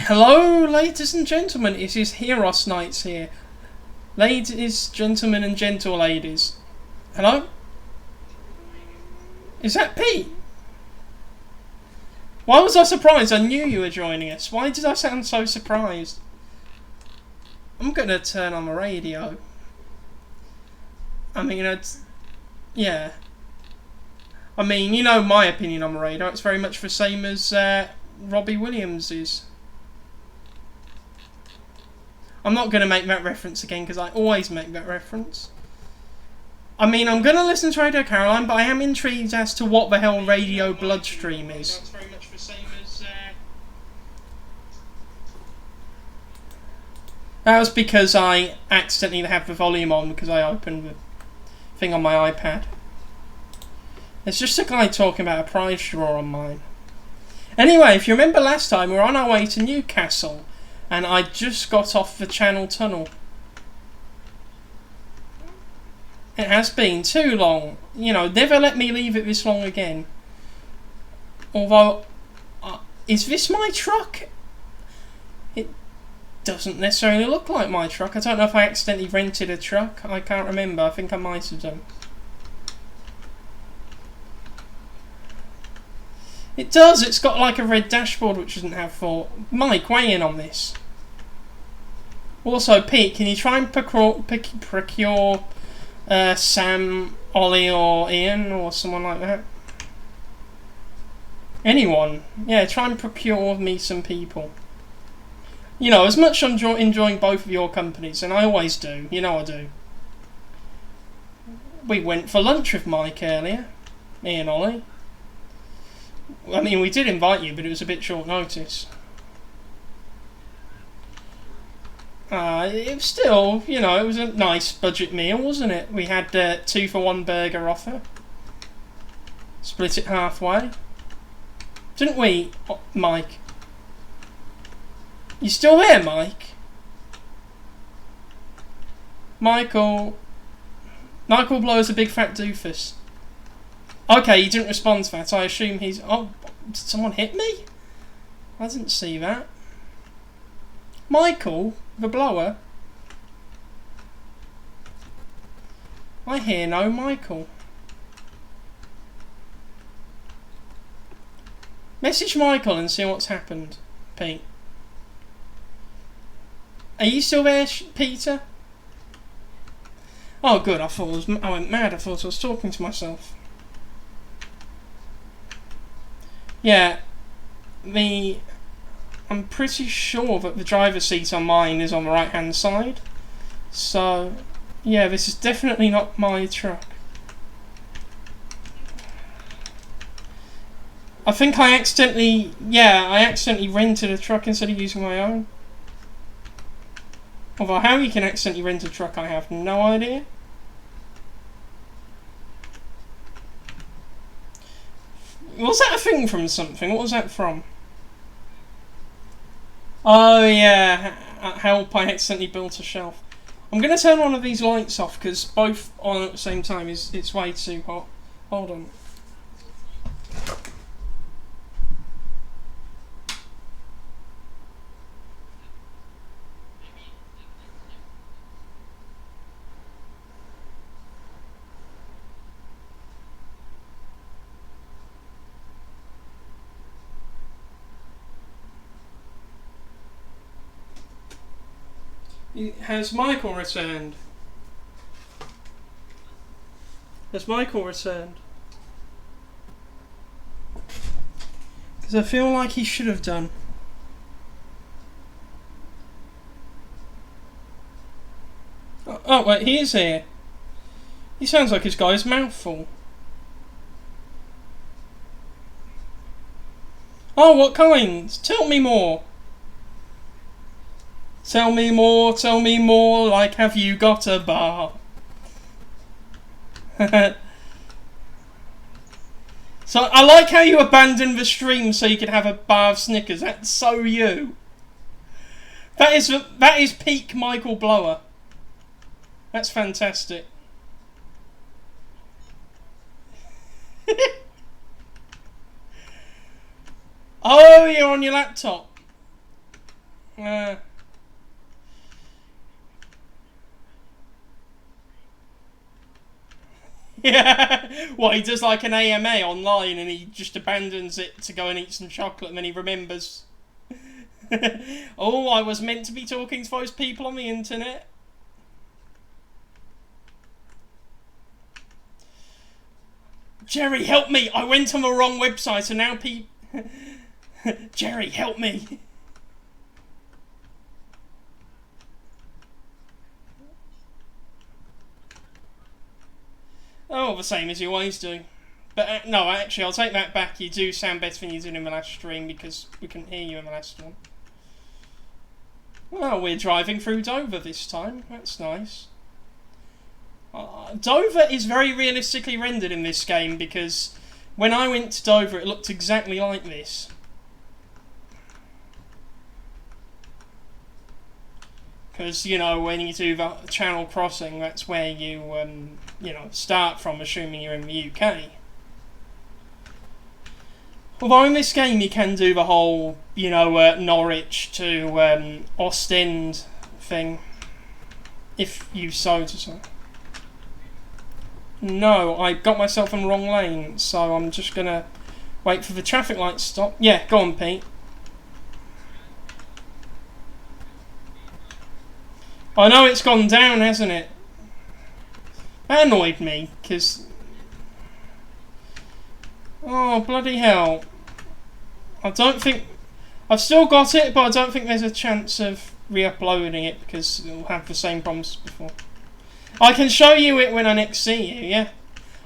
Hello, ladies and gentlemen, it is HirosKnight here. Ladies, gentlemen, and gentle ladies. Hello? Is that Pete? Why was I surprised? I knew you were joining us. Why did I sound so surprised? I'm gonna turn on the radio. I mean, yeah. I mean, you know my opinion on the radio. It's very much the same as Robbie Williams's. I'm not going to make that reference again because I always make that reference. I mean, I'm going to listen to Radio Caroline, but I am intrigued as to what the hell Radio Bloodstream is. That's very much the same as... That was because I accidentally had the volume on because I opened the thing on my iPad. There's just a guy talking about a prize draw on mine. Anyway, if you remember last time, we were on our way to Newcastle. And I just got off the Channel Tunnel. It has been too long. You know, never let me leave it this long again. Although, is this my truck? It doesn't necessarily look like my truck. I don't know if I accidentally rented a truck. I can't remember. I think I might have done. It does. It's got like a red dashboard, which doesn't have for. Mike, weigh in on this. Also, Pete, can you try and procure Sam, Ollie, or Ian, or someone like that? Anyone. Yeah, try and procure me some people. You know, as much I'm enjoying both of your companies, and I always do. You know I do. We went for lunch with Mike earlier. Me and Ollie. I mean, we did invite you, but it was a bit short notice. It was still, you know, it was a nice budget meal, wasn't it? We had 2-for-1 burger offer. Split it halfway. Didn't we, Mike? You still there, Mike? Michael blows a big fat doofus. Okay, he didn't respond to that. I assume he's... Oh, did someone hit me? I didn't see that. Michael, the blower? I hear no Michael. Message Michael and see what's happened, Pete. Are you still there, Peter? Oh, good. I went mad. I thought I was talking to myself. Yeah, I'm pretty sure that the driver's seat on mine is on the right hand side. So, yeah, this is definitely not my truck. I think I accidentally rented a truck instead of using my own. Although how you can accidentally rent a truck, I have no idea. Was that a thing from something? What was that from? Oh yeah, help, I accidentally built a shelf. I'm going to turn one of these lights off because both on at the same time it's way too hot. Hold on. Has Michael returned? Has Michael returned? Because I feel like he should have done. Oh wait, he is here. He sounds like he's got his mouth full. Oh, what kind? Tell me more. Tell me more, like have you got a bar? So I like how you abandoned the stream so you could have a bar of Snickers. That's so you. That is peak Michael Blower. That's fantastic. Oh, you're on your laptop. Yeah. What, he does like an AMA online and he just abandons it to go and eat some chocolate and then he remembers. Oh, I was meant to be talking to those people on the internet. Jerry, help me! I went on the wrong website and now Jerry, help me! Oh, the same as you always do. But no, actually, I'll take that back. You do sound better than you did in the last stream because we couldn't hear you in the last one. Well, we're driving through Dover this time. That's nice. Dover is very realistically rendered in this game because when I went to Dover, it looked exactly like this. Because, you know, when you do the channel crossing, that's where you, you know, start from, assuming you're in the UK. Although in this game you can do the whole, you know, Norwich to Ostend thing, if you so to say. No, I got myself in the wrong lane, so I'm just gonna wait for the traffic light to stop. Yeah, go on, Pete. I know it's gone down, hasn't it? That annoyed me, because... Oh, bloody hell. I don't think... I've still got it, but I don't think there's a chance of re-uploading it, because it'll have the same problems as before. I can show you it when I next see you, yeah?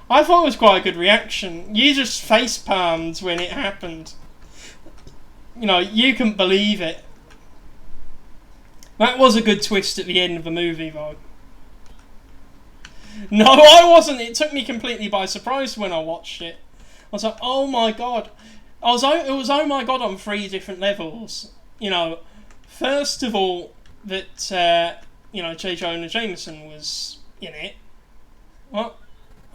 I thought it was quite a good reaction. You just face-palmed when it happened. You know, you couldn't believe it. That was a good twist at the end of the movie, though. No, I wasn't. It took me completely by surprise when I watched it. I was like, oh my god. It was oh my god on 3 different levels. You know, first of all, that, you know, J. Jonah Jameson was in it. What?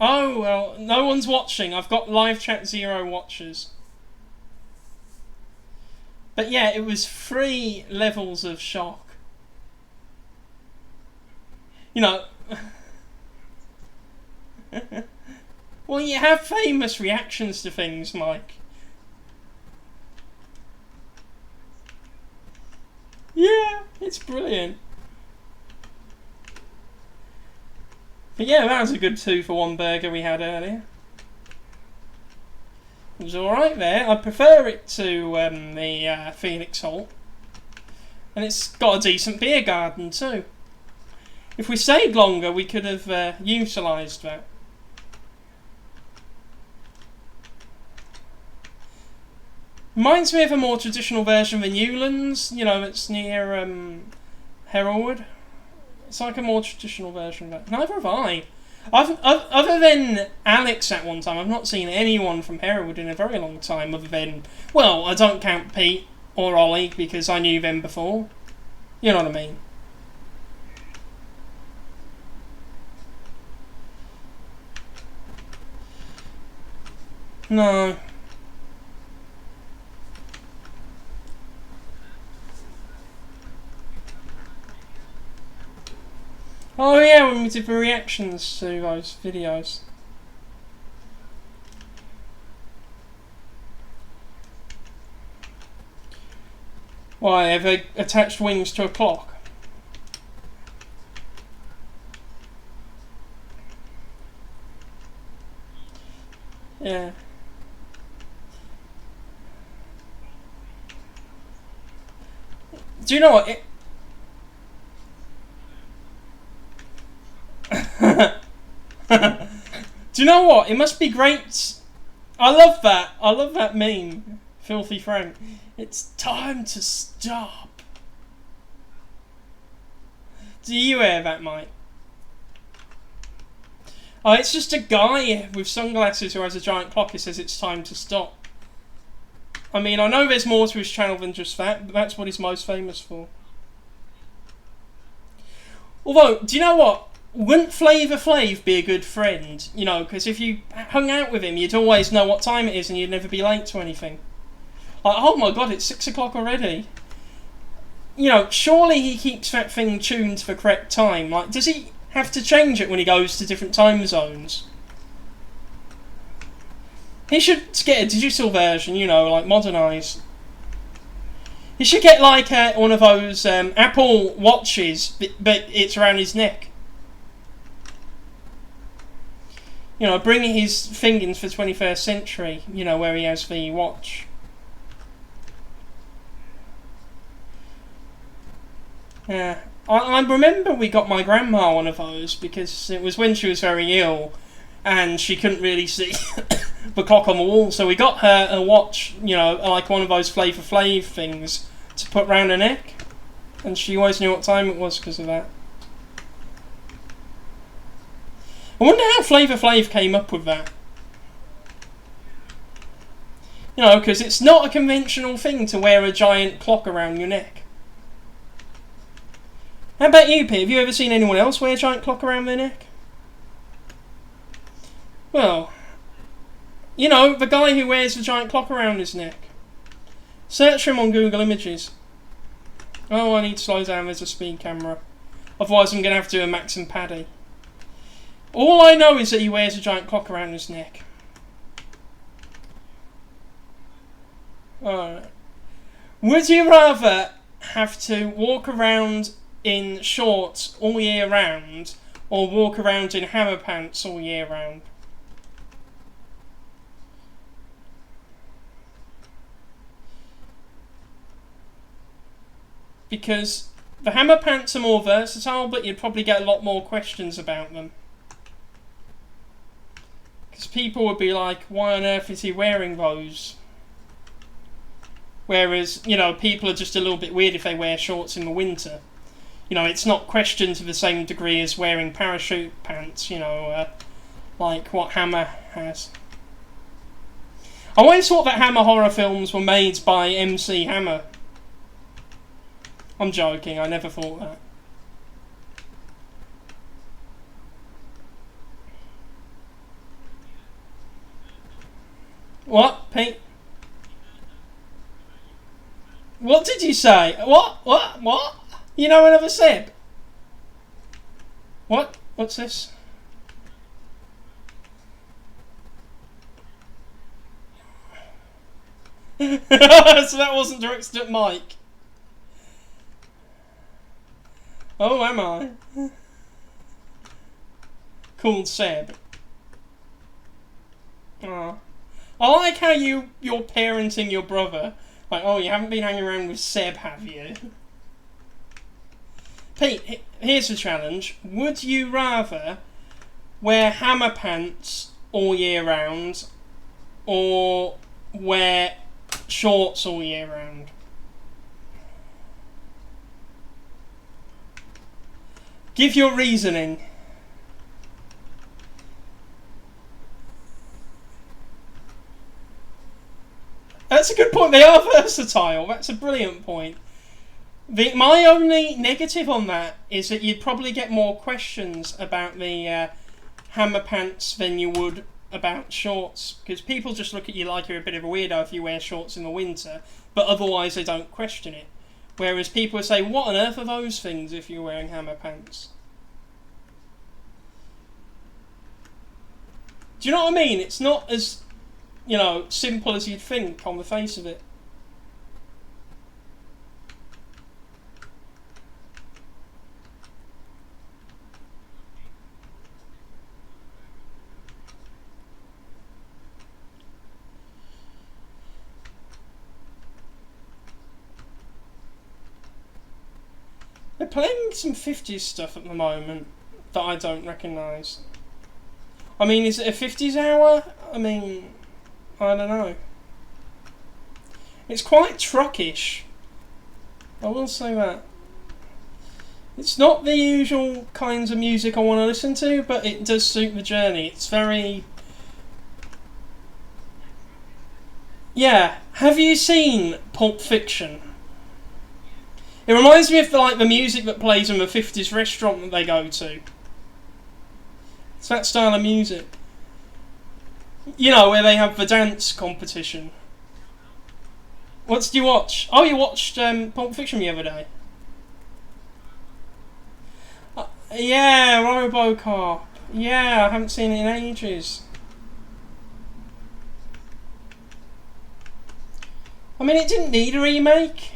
Oh, well, no one's watching. I've got live chat 0 watchers. But yeah, it was 3 levels of shock. You know... Well, you have famous reactions to things, Mike. Yeah, it's brilliant. But yeah, that was a good 2-for-1 burger we had earlier. It was alright there. I prefer it to the Phoenix Hall. And it's got a decent beer garden too. If we stayed longer, we could have utilised that. Reminds me of a more traditional version of the Newlands, you know, it's near Heraldwood. It's like a more traditional version of that. Neither have I. Other than Alex at one time, I've not seen anyone from Heraldwood in a very long time, other than... Well, I don't count Pete or Ollie, because I knew them before. You know what I mean? No. Oh yeah, when we did the reactions to those videos. Why, have they attached wings to a clock? Yeah. Do you know what? Do you know what? It must be great. I love that. I love that meme. Filthy Frank. It's time to stop. Do you hear that, Mike? Oh, it's just a guy with sunglasses who has a giant clock. He says it's time to stop. I mean, I know there's more to his channel than just that, but that's what he's most famous for. Although, do you know what? Wouldn't Flavor Flav be a good friend? You know, because if you hung out with him, you'd always know what time it is and you'd never be late to anything. Like, oh my god, it's 6 o'clock already. you know, surely he keeps that thing tuned for correct time. Like, does he have to change it when he goes to different time zones? He should get a digital version, you know, like modernised. He should get like one of those Apple watches, but it's around his neck. You know, bring his thing into the 21st century, you know, where he has the watch. Yeah. I remember we got my grandma one of those because it was when she was very ill and she couldn't really see the clock on the wall, so we got her a watch, you know, like one of those Flavor Flav things to put round her neck, and she always knew what time it was because of that. I wonder how Flavor Flav came up with that. You know, because it's not a conventional thing to wear a giant clock around your neck. How about you, Pete? Have you ever seen anyone else wear a giant clock around their neck? Well, you know, the guy who wears the giant clock around his neck. Search him on Google Images. Oh, I need to slow down, there's a speed camera. Otherwise I'm going to have to do a Max and Paddy. All I know is that he wears a giant clock around his neck. Alright. Would you rather have to walk around in shorts all year round, or walk around in hammer pants all year round? Because the hammer pants are more versatile, but you'd probably get a lot more questions about them. Because people would be like, why on earth is he wearing those? Whereas, you know, people are just a little bit weird if they wear shorts in the winter. You know, it's not questioned to the same degree as wearing parachute pants, you know, like what Hammer has. I always thought that Hammer horror films were made by MC Hammer. I'm joking, I never thought that. What, Pete? What did you say? What? You know another Seb? What? What's this? So that wasn't directed at Mike. Oh, am I? Called Seb. Oh. I like how you're parenting your brother. Like, oh, you haven't been hanging around with Seb, have you? Pete, here's a challenge. Would you rather wear hammer pants all year round, or wear shorts all year round? Give your reasoning. That's a good point. They are versatile. That's a brilliant point. My only negative on that is that you'd probably get more questions about the hammer pants than you would about shorts, because people just look at you like you're a bit of a weirdo if you wear shorts in the winter, but otherwise they don't question it. Whereas people would say, what on earth are those things if you're wearing hammer pants? Do you know what I mean? It's not as, you know, simple as you'd think on the face of it. They're playing some 50s stuff at the moment that I don't recognise. I mean, is it a 50s hour? I mean, I don't know. It's quite truckish. I will say that. It's not the usual kinds of music I want to listen to, but it does suit the journey. It's very... Yeah. Have you seen Pulp Fiction? It reminds me of the music that plays in the 50s restaurant that they go to. It's that style of music. You know, where they have the dance competition. What did you watch? Oh, you watched Pulp Fiction the other day. Yeah, RoboCop. Yeah, I haven't seen it in ages. I mean, it didn't need a remake.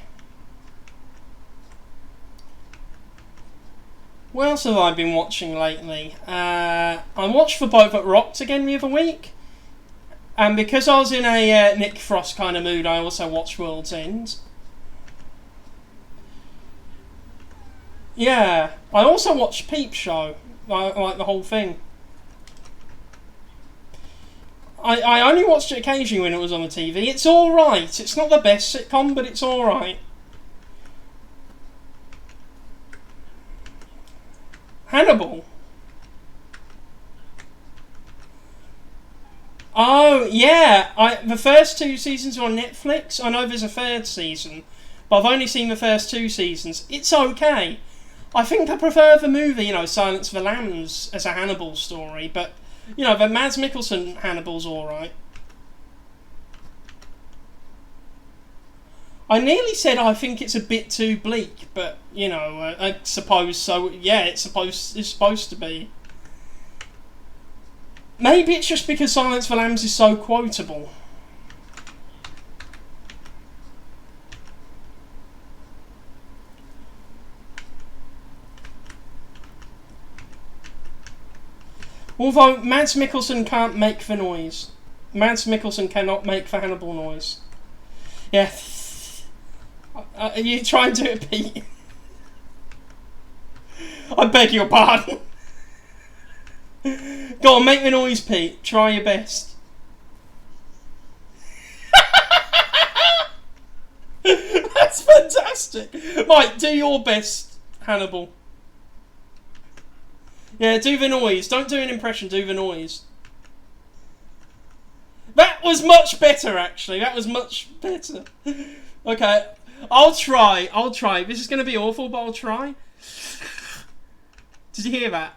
What else have I been watching lately? I watched The Boat That Rocked again the other week. And because I was in a Nick Frost kind of mood, I also watched World's End. Yeah. I also watched Peep Show. I like the whole thing. I only watched it occasionally when it was on the TV. It's alright. It's not the best sitcom, but it's alright. Hannibal. Oh, yeah. The first 2 seasons are on Netflix. I know there's a 3rd season, but I've only seen the first 2 seasons. It's okay. I think I prefer the movie, Silence of the Lambs as a Hannibal story, but, the Mads Mikkelsen Hannibal's alright. I nearly said I think it's a bit too bleak, but, I suppose so. Yeah, it's supposed to be. Maybe it's just because Silence of the Lambs is so quotable. Although Mads Mikkelsen can't make the noise. Mads Mikkelsen cannot make the Hannibal noise. Yeah. You try and do it, Pete. I beg your pardon. Go on, make the noise, Pete. Try your best. That's fantastic. Right, do your best, Hannibal. Yeah, do the noise. Don't do an impression, do the noise. That was much better, actually. That was much better. Okay, I'll try. This is going to be awful, but I'll try. Did you hear that?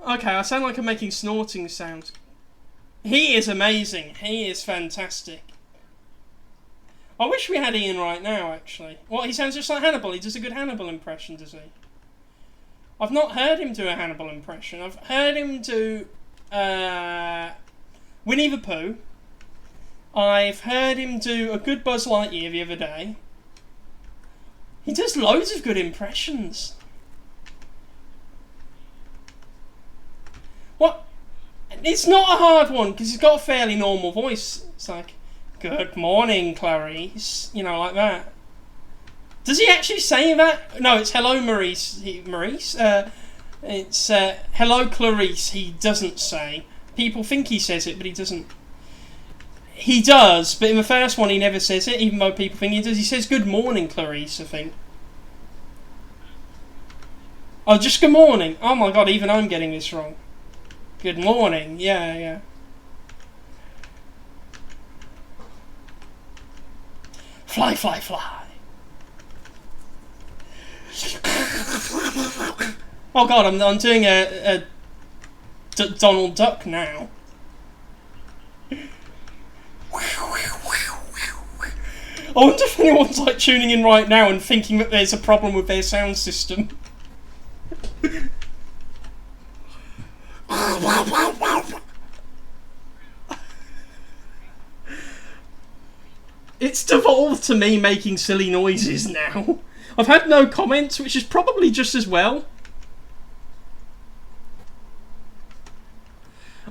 Okay, I sound like I'm making snorting sounds. He is amazing. He is fantastic. I wish we had Ian right now, actually. What, he sounds just like Hannibal. He does a good Hannibal impression, does he? I've not heard him do a Hannibal impression. I've heard him do Winnie the Pooh. I've heard him do a good Buzz Lightyear the other day. He does loads of good impressions. What? It's not a hard one, because he's got a fairly normal voice. It's like, good morning, Clarice. Like that. Does he actually say that? No, it's hello, Maurice. It's hello, Clarice. He doesn't say. People think he says it, but he doesn't. He does, but in the first one he never says it, even though people think he does. He says good morning, Clarice, I think. Oh, just good morning. Oh my god, even I'm getting this wrong. Good morning. Yeah. Fly, fly, fly. Oh god, I'm doing a Donald Duck now. I wonder if anyone's like tuning in right now and thinking that there's a problem with their sound system. It's devolved to me making silly noises now. I've had no comments, which is probably just as well.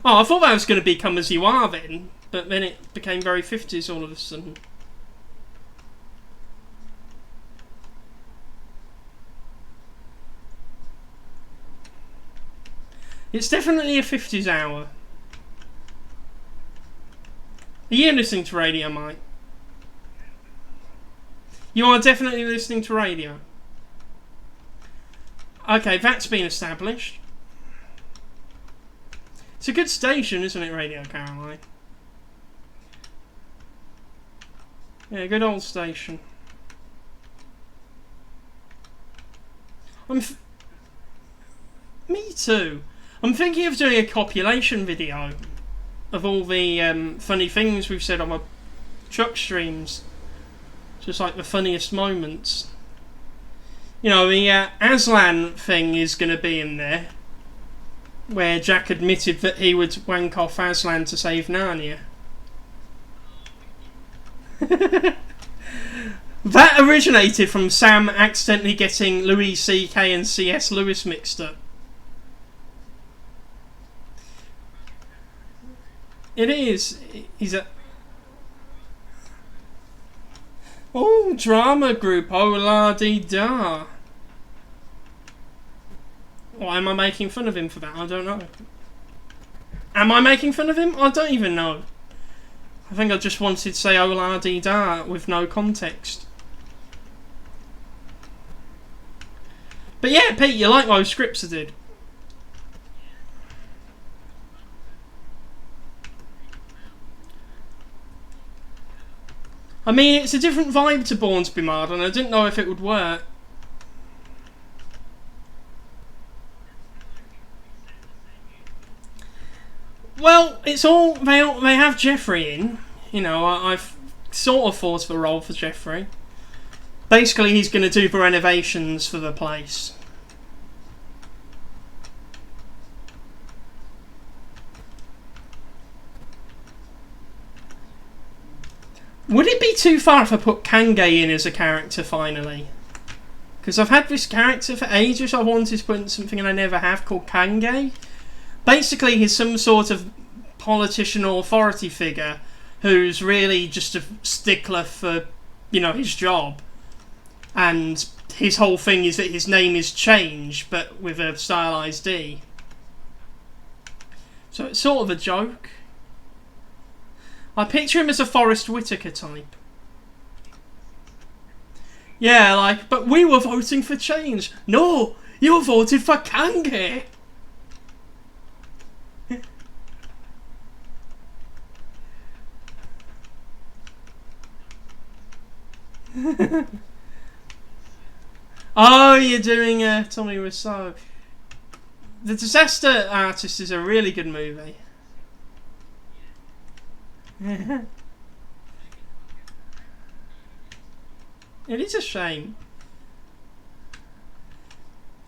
Oh, I thought that was going to be Come As You Are then, but then it became very 50s all of a sudden. It's definitely a 50s hour. Are you listening to radio, Mike? You are definitely listening to radio. Okay, that's been established. It's a good station, isn't it, Radio Caroline? Yeah, good old station. Me too. I'm thinking of doing a copulation video of all the funny things we've said on my truck streams. Just like the funniest moments. You know, the Aslan thing is going to be in there, where Jack admitted that he would wank off Aslan to save Narnia. That originated from Sam accidentally getting Louis C.K. and C.S. Lewis mixed up. It is. He's a... Oh, drama group. Oh, la dee da. Why am I making fun of him for that? I don't know. Am I making fun of him? I don't even know. I think I just wanted to say oh la dee da with no context. But yeah, Pete, you like those scripts I did. I mean, it's a different vibe to Born to Be Marred, and I didn't know if it would work. Well, it's all... They have Jeffrey in. You know, I've sort of thought of a role for Jeffrey. Basically, he's going to do the renovations for the place. Would it be too far if I put Kange in as a character, finally? Because I've had this character for ages. I wanted to put in something and I never have, called Kange. Basically, he's some sort of politician or authority figure who's really just a stickler for, you know, his job. And his whole thing is that his name is changed, but with a stylized D. So it's sort of a joke. I picture him as a Forrest Whitaker type. Yeah, like, but we were voting for change. No, you voted for Kange. Oh, you're doing Tommy Wiseau. The Disaster Artist is a really good movie. It is a shame.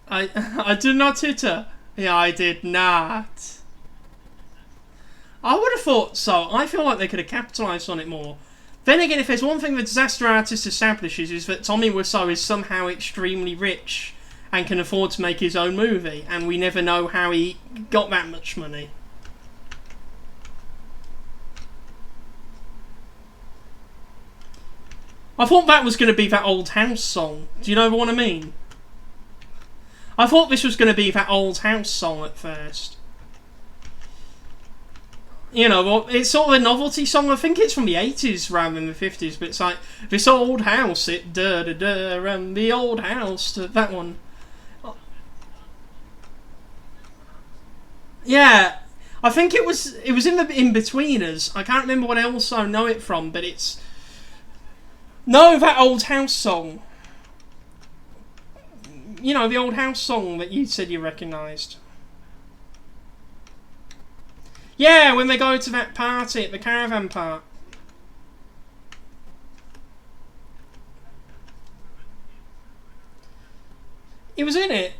I did not hit her. Yeah, I did not. I would have thought so. I feel like they could have capitalised on it more. Then again, if there's one thing the Disaster Artist establishes is that Tommy Wiseau is somehow extremely rich and can afford to make his own movie, and we never know how he got that much money. I thought that was going to be that Old House song. Do you know what I mean? I thought this was going to be that Old House song at first. You know, it's sort of a novelty song. I think it's from the 80s rather than the 50s, but it's like, this old house, it da-da-da, and the old house, that one. Yeah, I think it was in the In-Betweeners. I can't remember what else I know it from, but it's... No, that Old House song. You know, the Old House song that you said you recognised. Yeah, when they go to that party at the caravan park. It was in it.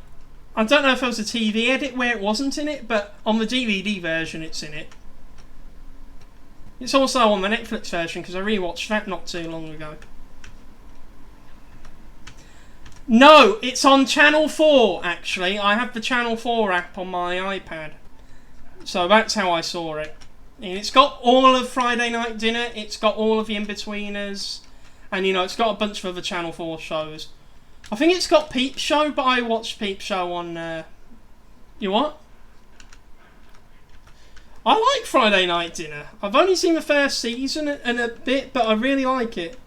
I don't know if there was a TV edit where it wasn't in it, but on the DVD version it's in it. It's also on the Netflix version because I rewatched that not too long ago. No, it's on Channel 4 actually. I have the Channel 4 app on my iPad. So that's how I saw it. And it's got all of Friday Night Dinner, it's got all of the In-Betweeners, and you know, it's got a bunch of other Channel 4 shows. I think it's got Peep Show, but I watched Peep Show on... You what? I like Friday Night Dinner. I've only seen the first season and a bit, but I really like it.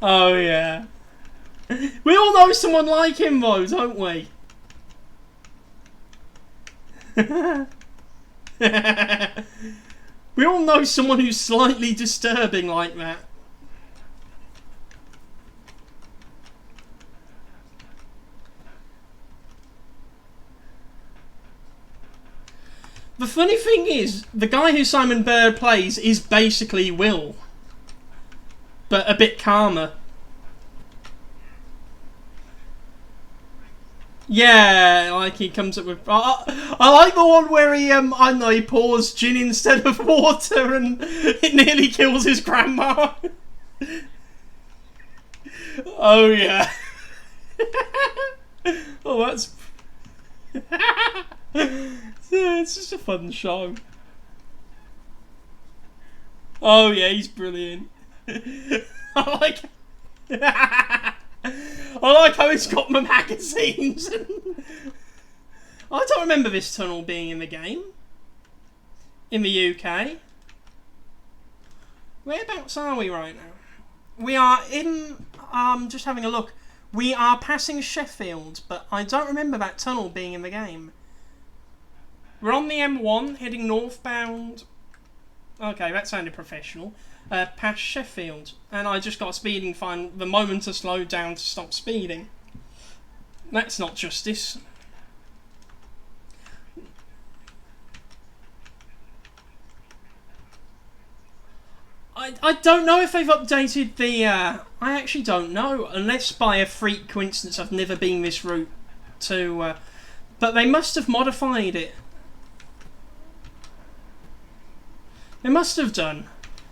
Oh yeah. We all know someone like him though, don't we? We all know someone who's slightly disturbing like that. The funny thing is, the guy who Simon Bird plays is basically Will. but a bit calmer. Yeah, like he comes up with. I like the one where he, I don't know, he pours gin instead of water and it nearly kills his grandma. Oh yeah. Oh, that's. It's just a fun show. Oh yeah, he's brilliant. I like. I like how it's got my magazines. I don't remember this tunnel being in the game. In the UK. Whereabouts are we right now? We are in, just having a look. We are passing Sheffield, but I don't remember that tunnel being in the game. We're on the M1, heading northbound. Okay, that sounded professional. Past Sheffield. And I just got a speeding fine the moment I slowed down to stop speeding. That's not justice. I don't know if they've updated the... I actually don't know. Unless by a freak coincidence I've never been this route to... but they must have modified it. They must have done.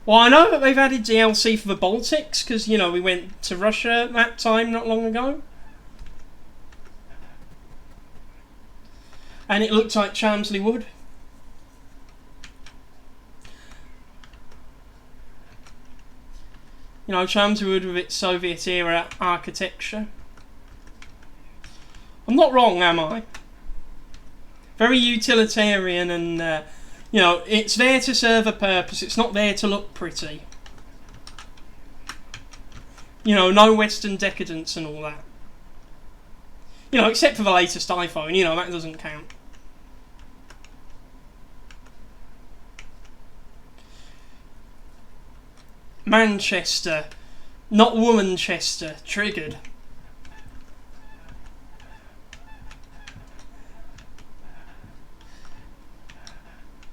Well, I know that they've added DLC for the Baltics, because, you know, we went to Russia that time not long ago. And it looked like Chelmsley Wood. You know, Chelmsley Wood with its Soviet-era architecture. I'm not wrong, am I? Very utilitarian and... you know, it's there to serve a purpose. It's not there to look pretty. You know, no Western decadence and all that. You know, except for the latest iPhone. You know, that doesn't count. Manchester. Not Womanchester. Triggered.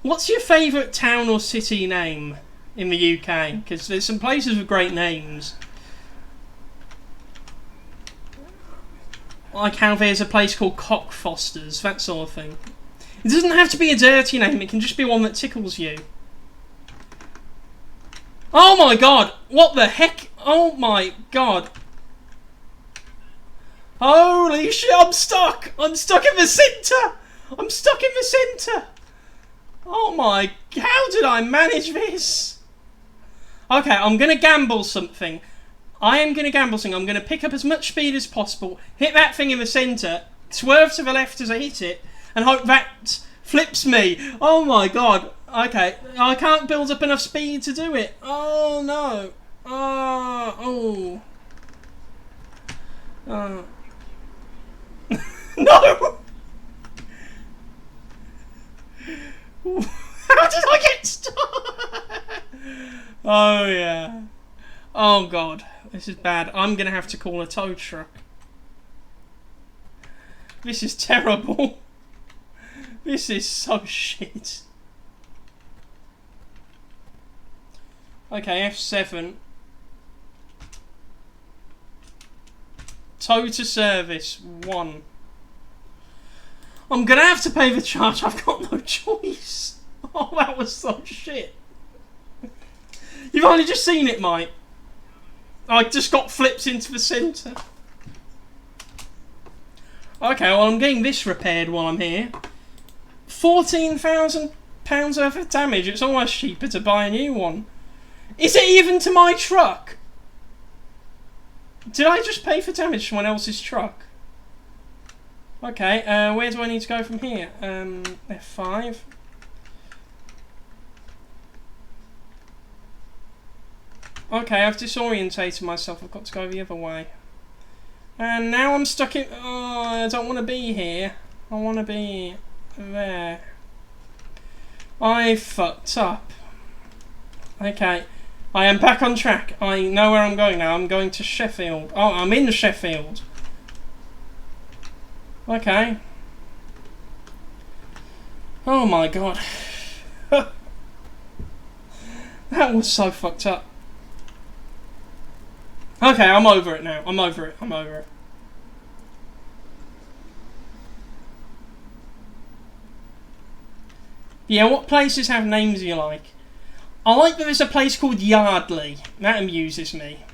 What's your favourite town or city name in the UK? Because there's some places with great names. Like how there's a place called Cockfosters, that sort of thing. It doesn't have to be a dirty name, it can just be one that tickles you. Oh my god! What the heck? Oh my god. Holy shit, I'm stuck! I'm stuck in the centre! I'm stuck in the centre! Oh my... How did I manage this? Okay, I'm going to gamble something. I am going to gamble something. I'm going to pick up as much speed as possible, hit that thing in the centre, swerve to the left as I hit it, and hope that flips me. Oh my god. Okay, I can't build up enough speed to do it. Oh no. Oh. No! How did I get stuck? Oh yeah. Oh god, this is bad. I'm gonna have to call a tow truck. This is terrible. This is so shit. Okay, F7. Tow to service 1. I'm gonna have to pay the charge. I've got no choice. Oh, that was so shit. You've only just seen it, mate. I just got flipped into the centre. Okay, well, I'm getting this repaired while I'm here. £14,000 worth of damage. It's almost cheaper to buy a new one. Is it even to my truck? Did I just pay for damage to someone else's truck? Okay, where do I need to go from here? F5. Okay, I've disorientated myself. I've got to go the other way. And now I'm stuck in... Oh, I don't want to be here. I want to be there. I fucked up. Okay. I am back on track. I know where I'm going now. I'm going to Sheffield. Oh, I'm in Sheffield. Okay. Oh my god. That was so fucked up. Okay, I'm over it now. I'm over it. I'm over it. Yeah, what places have names you like? I like that there's a place called Yardley. That amuses me.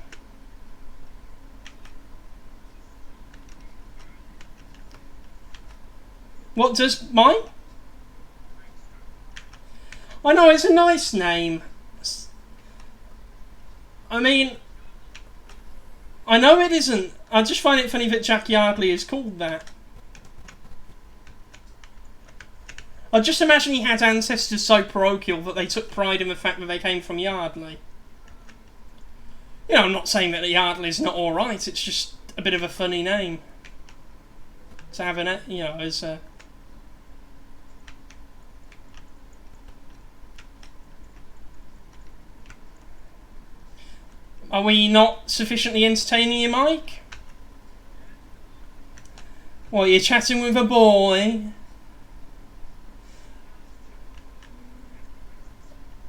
What does mine? I know, it's a nice name. I mean, I know it isn't. I just find it funny that Jack Yardley is called that. I just imagine he had ancestors so parochial that they took pride in the fact that they came from Yardley. You know, I'm not saying that Yardley's not alright, it's just a bit of a funny name. To have an, you know, as a... Are we not sufficiently entertaining you, Mike? Well, you're chatting with a boy.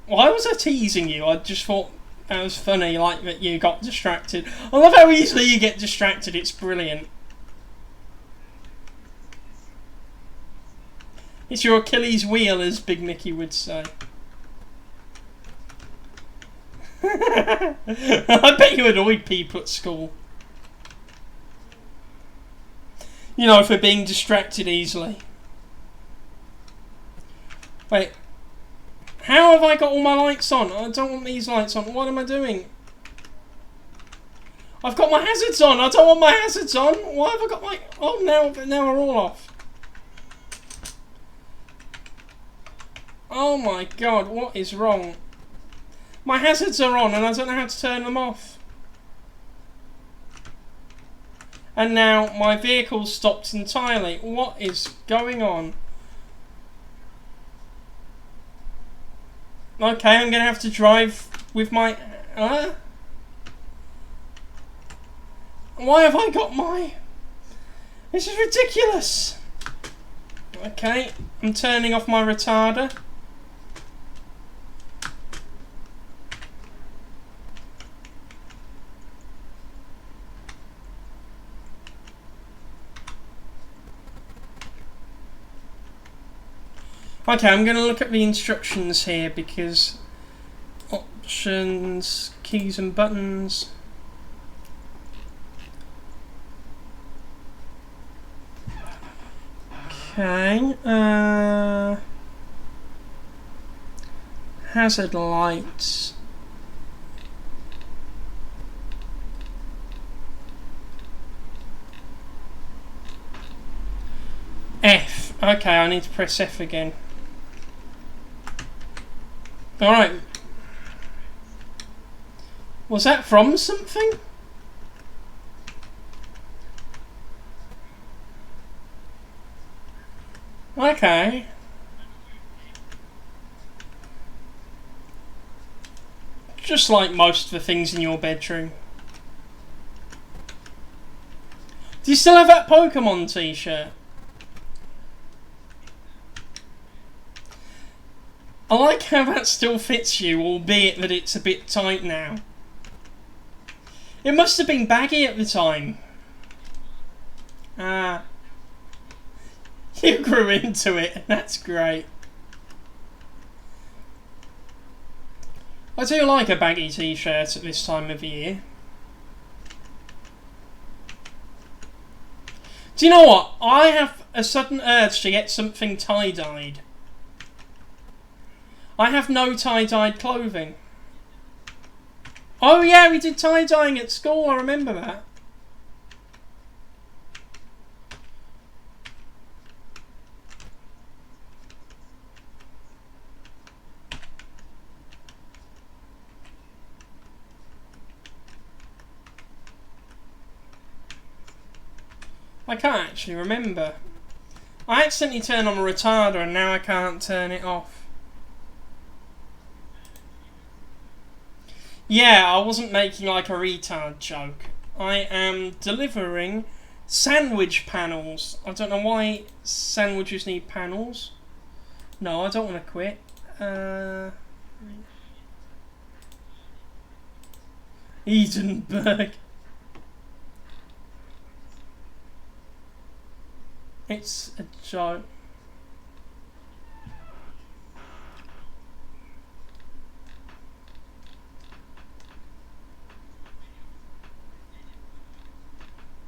Why was I teasing you? I just thought that was funny, like that you got distracted. I love how easily you get distracted, it's brilliant. It's your Achilles wheel, as Big Mickey would say. I bet you annoyed people at school. You know, for being distracted easily. Wait. How have I got all my lights on? I don't want these lights on. What am I doing? I've got my hazards on. I don't want my hazards on. Why have I got my... Oh, now we're all off. Oh my god, what is wrong? My hazards are on and I don't know how to turn them off. And now my vehicle's stopped entirely. What is going on? Okay, I'm going to have to drive with my... Why have I got my... This is ridiculous. Okay, I'm turning off my retarder. Okay, I'm going to look at the instructions here because options, keys and buttons. Okay, hazard lights. F. Okay, I need to press F again. Alright. Was that from something? Okay. Just like most of the things in your bedroom. Do you still have that Pokemon t-shirt? I like how that still fits you, albeit that it's a bit tight now. It must have been baggy at the time. Ah. You grew into it, that's great. I do like a baggy t-shirt at this time of year. Do you know what? I have a sudden urge to get something tie-dyed. I have no tie-dyed clothing. Oh yeah, we did tie-dyeing at school, I remember that. I can't actually remember. I accidentally turned on a retarder and now I can't turn it off. Yeah, I wasn't making like a retard joke. I am delivering sandwich panels. I don't know why sandwiches need panels. No, I don't want to quit. Edinburgh. It's a joke.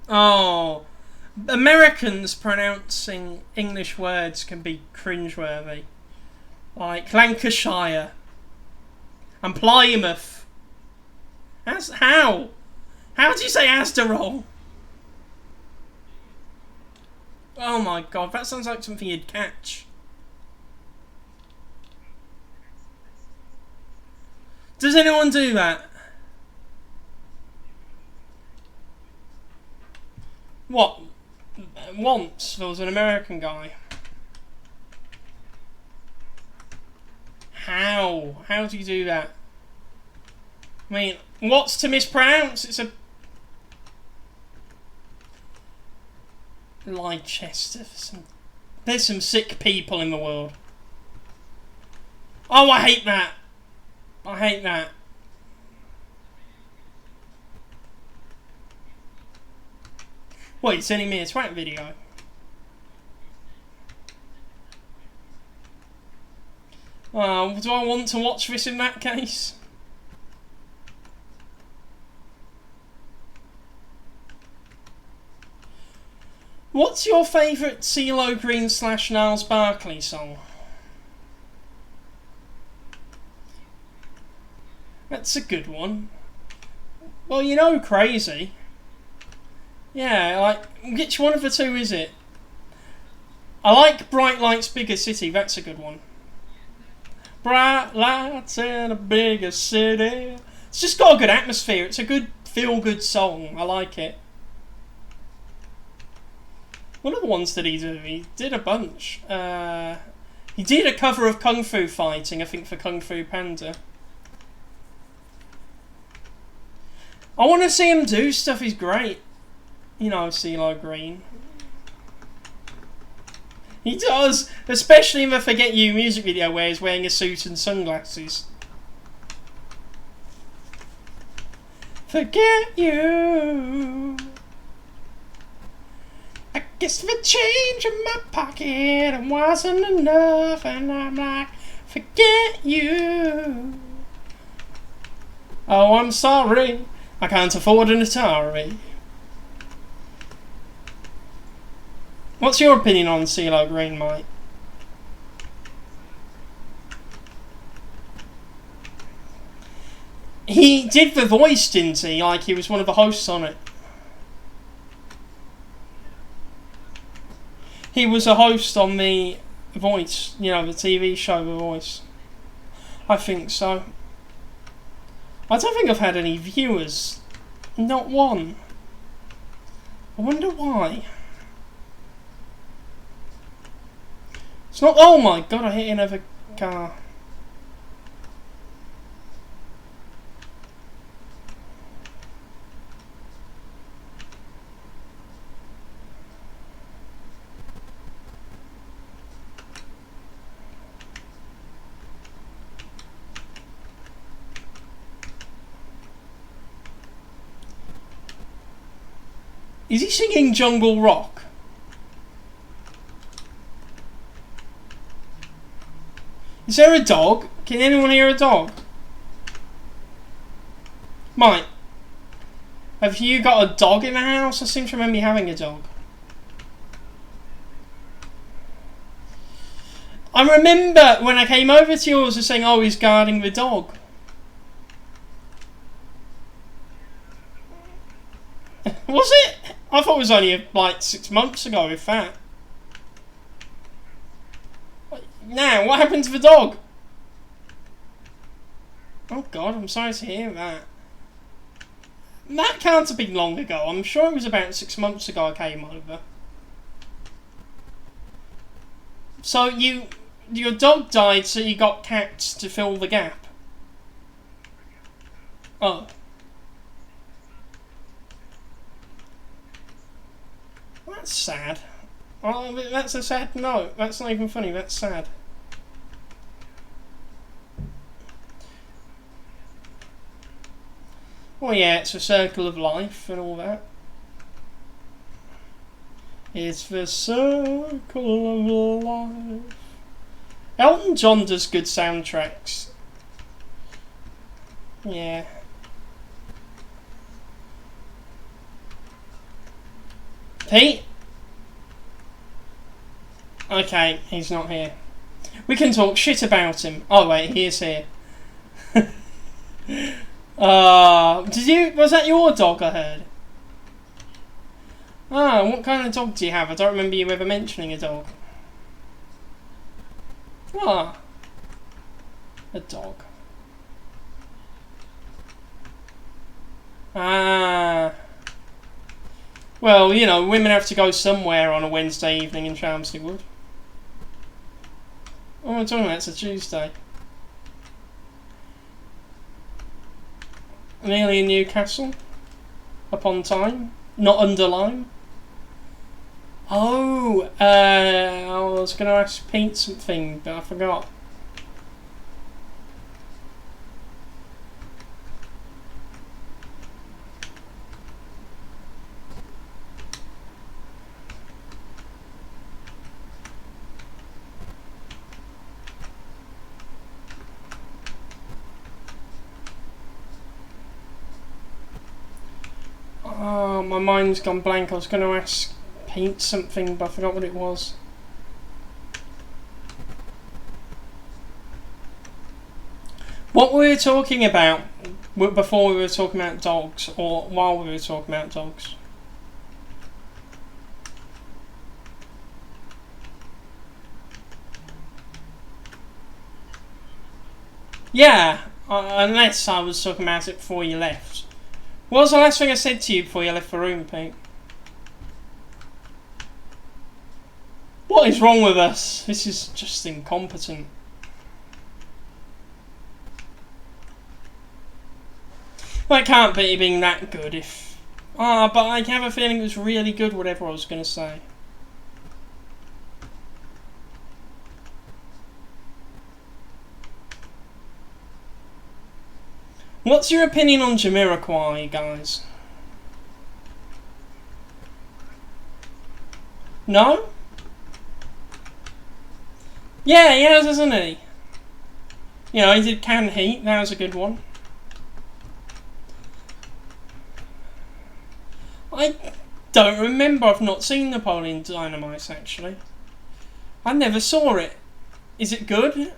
Oh, Americans pronouncing English words can be cringeworthy. Like Lancashire and Plymouth. How? How do you say Asda wrong? Oh my god, that sounds like something you'd catch. Does anyone do that? What? Once there was an American guy. How? How do you do that? I mean, what's to mispronounce? It's a... Leicester. There's some sick people in the world. Oh, I hate that. I hate that. What, you're sending me a twat video? Do I want to watch this in that case? What's your favourite Cee Lo Green / Niles Barkley song? That's a good one. Well, you know, Crazy. Yeah, like, which one of the two is it? I like Bright Lights, Bigger City. That's a good one. Bright lights in a bigger city. It's just got a good atmosphere. It's a good, feel-good song. I like it. What are the ones that he did? He did a bunch. He did a cover of Kung Fu Fighting, I think, for Kung Fu Panda. I want to see him do stuff. He's great. You know, Cee Lo Green. He does, especially in the Forget You music video where he's wearing a suit and sunglasses. Forget you. I guess the change in my pocket wasn't enough, and I'm like, forget you. Oh, I'm sorry, I can't afford an Atari. What's your opinion on Cee Lo Green, Mike? He did the voice, didn't he? Like, he was one of the hosts on it. He was a host on The Voice, you know, the TV show The Voice. I think so. I don't think I've had any viewers. Not one. I wonder why. It's not... Oh my god, I hit another car. Is he singing Jungle Rock? Is there a dog? Can anyone hear a dog? Mike, have you got a dog in the house? I seem to remember you having a dog. I remember when I came over to yours and saying, oh, he's guarding the dog. Was it? I thought it was only like 6 months ago, if that. Now, what happened to the dog? Oh god, I'm sorry to hear that. That can't have been long ago. I'm sure it was about 6 months ago I came over. So your dog died, so you got cats to fill the gap. Oh. That's sad. Oh, that's a sad note. That's not even funny, that's sad. Well, yeah, it's a circle of life and all that. It's the circle of life. Elton John does good soundtracks. Yeah. Pete? Okay, he's not here. We can talk shit about him. Oh wait, he is here. Was that your dog I heard? Ah, what kind of dog do you have? I don't remember you ever mentioning a dog. Ah, a dog. Ah. Well, you know, women have to go somewhere on a Wednesday evening in Chelmsley Wood. Oh, I'm talking about it's a Tuesday. Nearly in Newcastle upon Tyne, not under Lyme. Oh, I was going to ask Pete something, but I forgot. Oh, my mind's gone blank. I was going to ask Pete something, but I forgot what it was. What were we talking about before we were talking about dogs, or while we were talking about dogs? Yeah, unless I was talking about it before you left. What was the last thing I said to you before you left the room, Pete? What is wrong with us? This is just incompetent. Well, it can't be being that good if... Ah, but I have a feeling it was really good, whatever I was going to say. What's your opinion on Jamiroquai, guys? No? Yeah, he has, hasn't he? You know, he did Can Heat, that was a good one. I don't remember, I've not seen Napoleon Dynamite, actually. I never saw it. Is it good?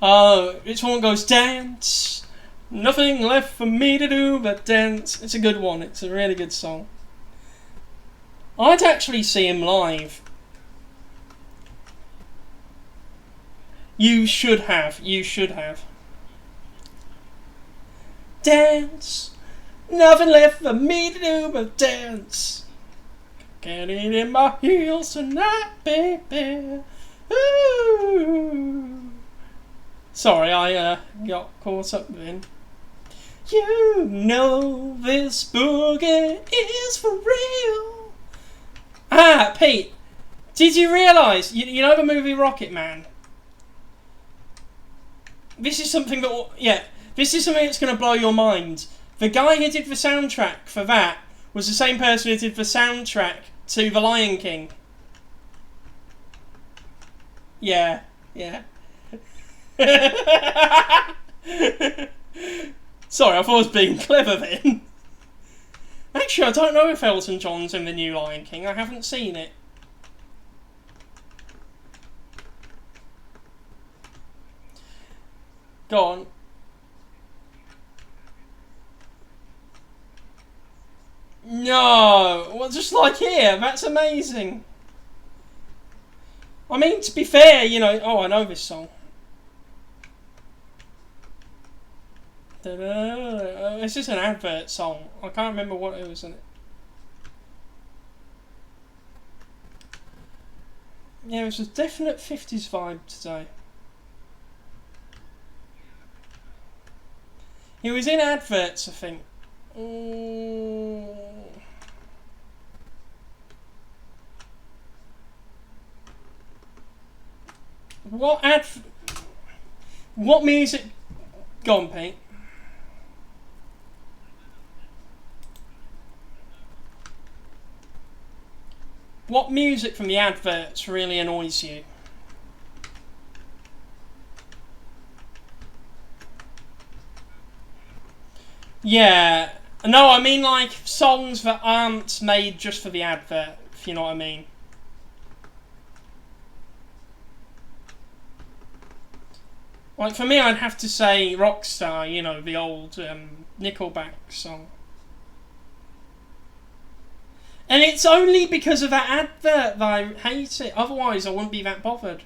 Oh, each one goes dance. Nothing left for me to do but dance. It's a good one. It's a really good song. I'd actually see him live. You should have. You should have. Dance. Nothing left for me to do but dance. Get it in my heels tonight, baby. Ooh. Sorry, I got caught up then. You know this boogie is for real. Ah, Pete, did you realise, you know the movie Rocket Man? This is something that, yeah, this is something that's going to blow your mind. The guy who did the soundtrack for that was the same person who did the soundtrack to The Lion King. Yeah, yeah. Sorry, I thought I was being clever then. Actually, I don't know if Elton John's in the new Lion King. I haven't seen it. Go on. No! Well, just like here. That's amazing. I mean, to be fair, you know... Oh, I know this song. It's just an advert song. I can't remember what it was in it. Yeah, it was a definite 50s vibe today. He was in adverts, I think. What music? Go on, Pete. What music from the adverts really annoys you? Yeah. No, I mean like songs that aren't made just for the advert, if you know what I mean. Like for me, I'd have to say Rockstar, you know, the old Nickelback song. And it's only because of that advert that I hate it. Otherwise, I wouldn't be that bothered.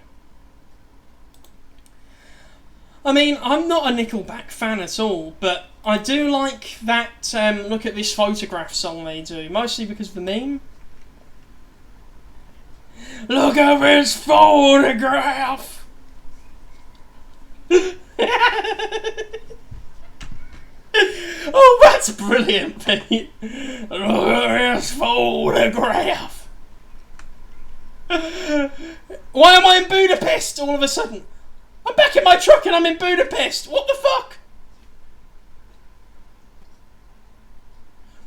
I mean, I'm not a Nickelback fan at all, but I do like that Look at This Photograph song they do, mostly because of the meme. Look at this photograph! Oh, that's brilliant, Pete. Look at this photograph. Why am I in Budapest all of a sudden? I'm back in my truck and I'm in Budapest. What the fuck?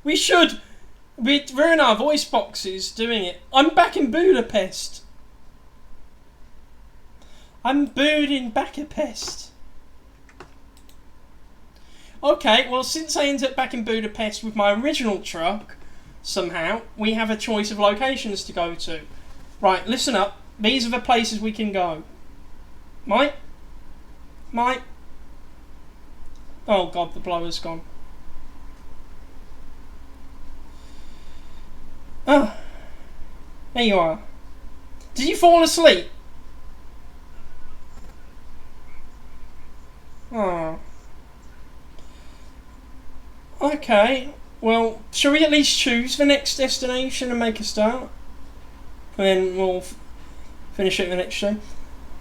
We should. We're in our voice boxes doing it. I'm back in Budapest. I'm booed in Budapest. Okay, well, since I ended up back in Budapest with my original truck, somehow, we have a choice of locations to go to. Right, listen up. These are the places we can go. Mike? Mike? Oh god, the blower's gone. Oh. There you are. Did you fall asleep? Oh. Okay. Well, shall we at least choose the next destination and make a start? And then we'll finish it in the next show.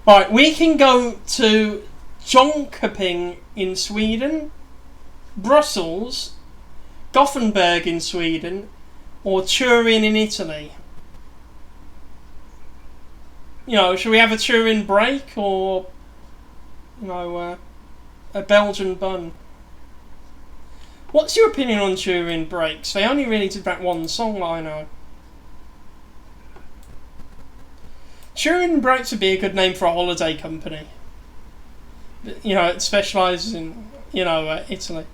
Right, we can go to Jönköping in Sweden, Brussels, Gothenburg in Sweden, or Turin in Italy. You know, should we have a Turin break or, you know, a Belgian bun? What's your opinion on Turin breaks? They only really did that one song, I know. Turin breaks would be a good name for a holiday company. You know, it specialises in, you know, Italy.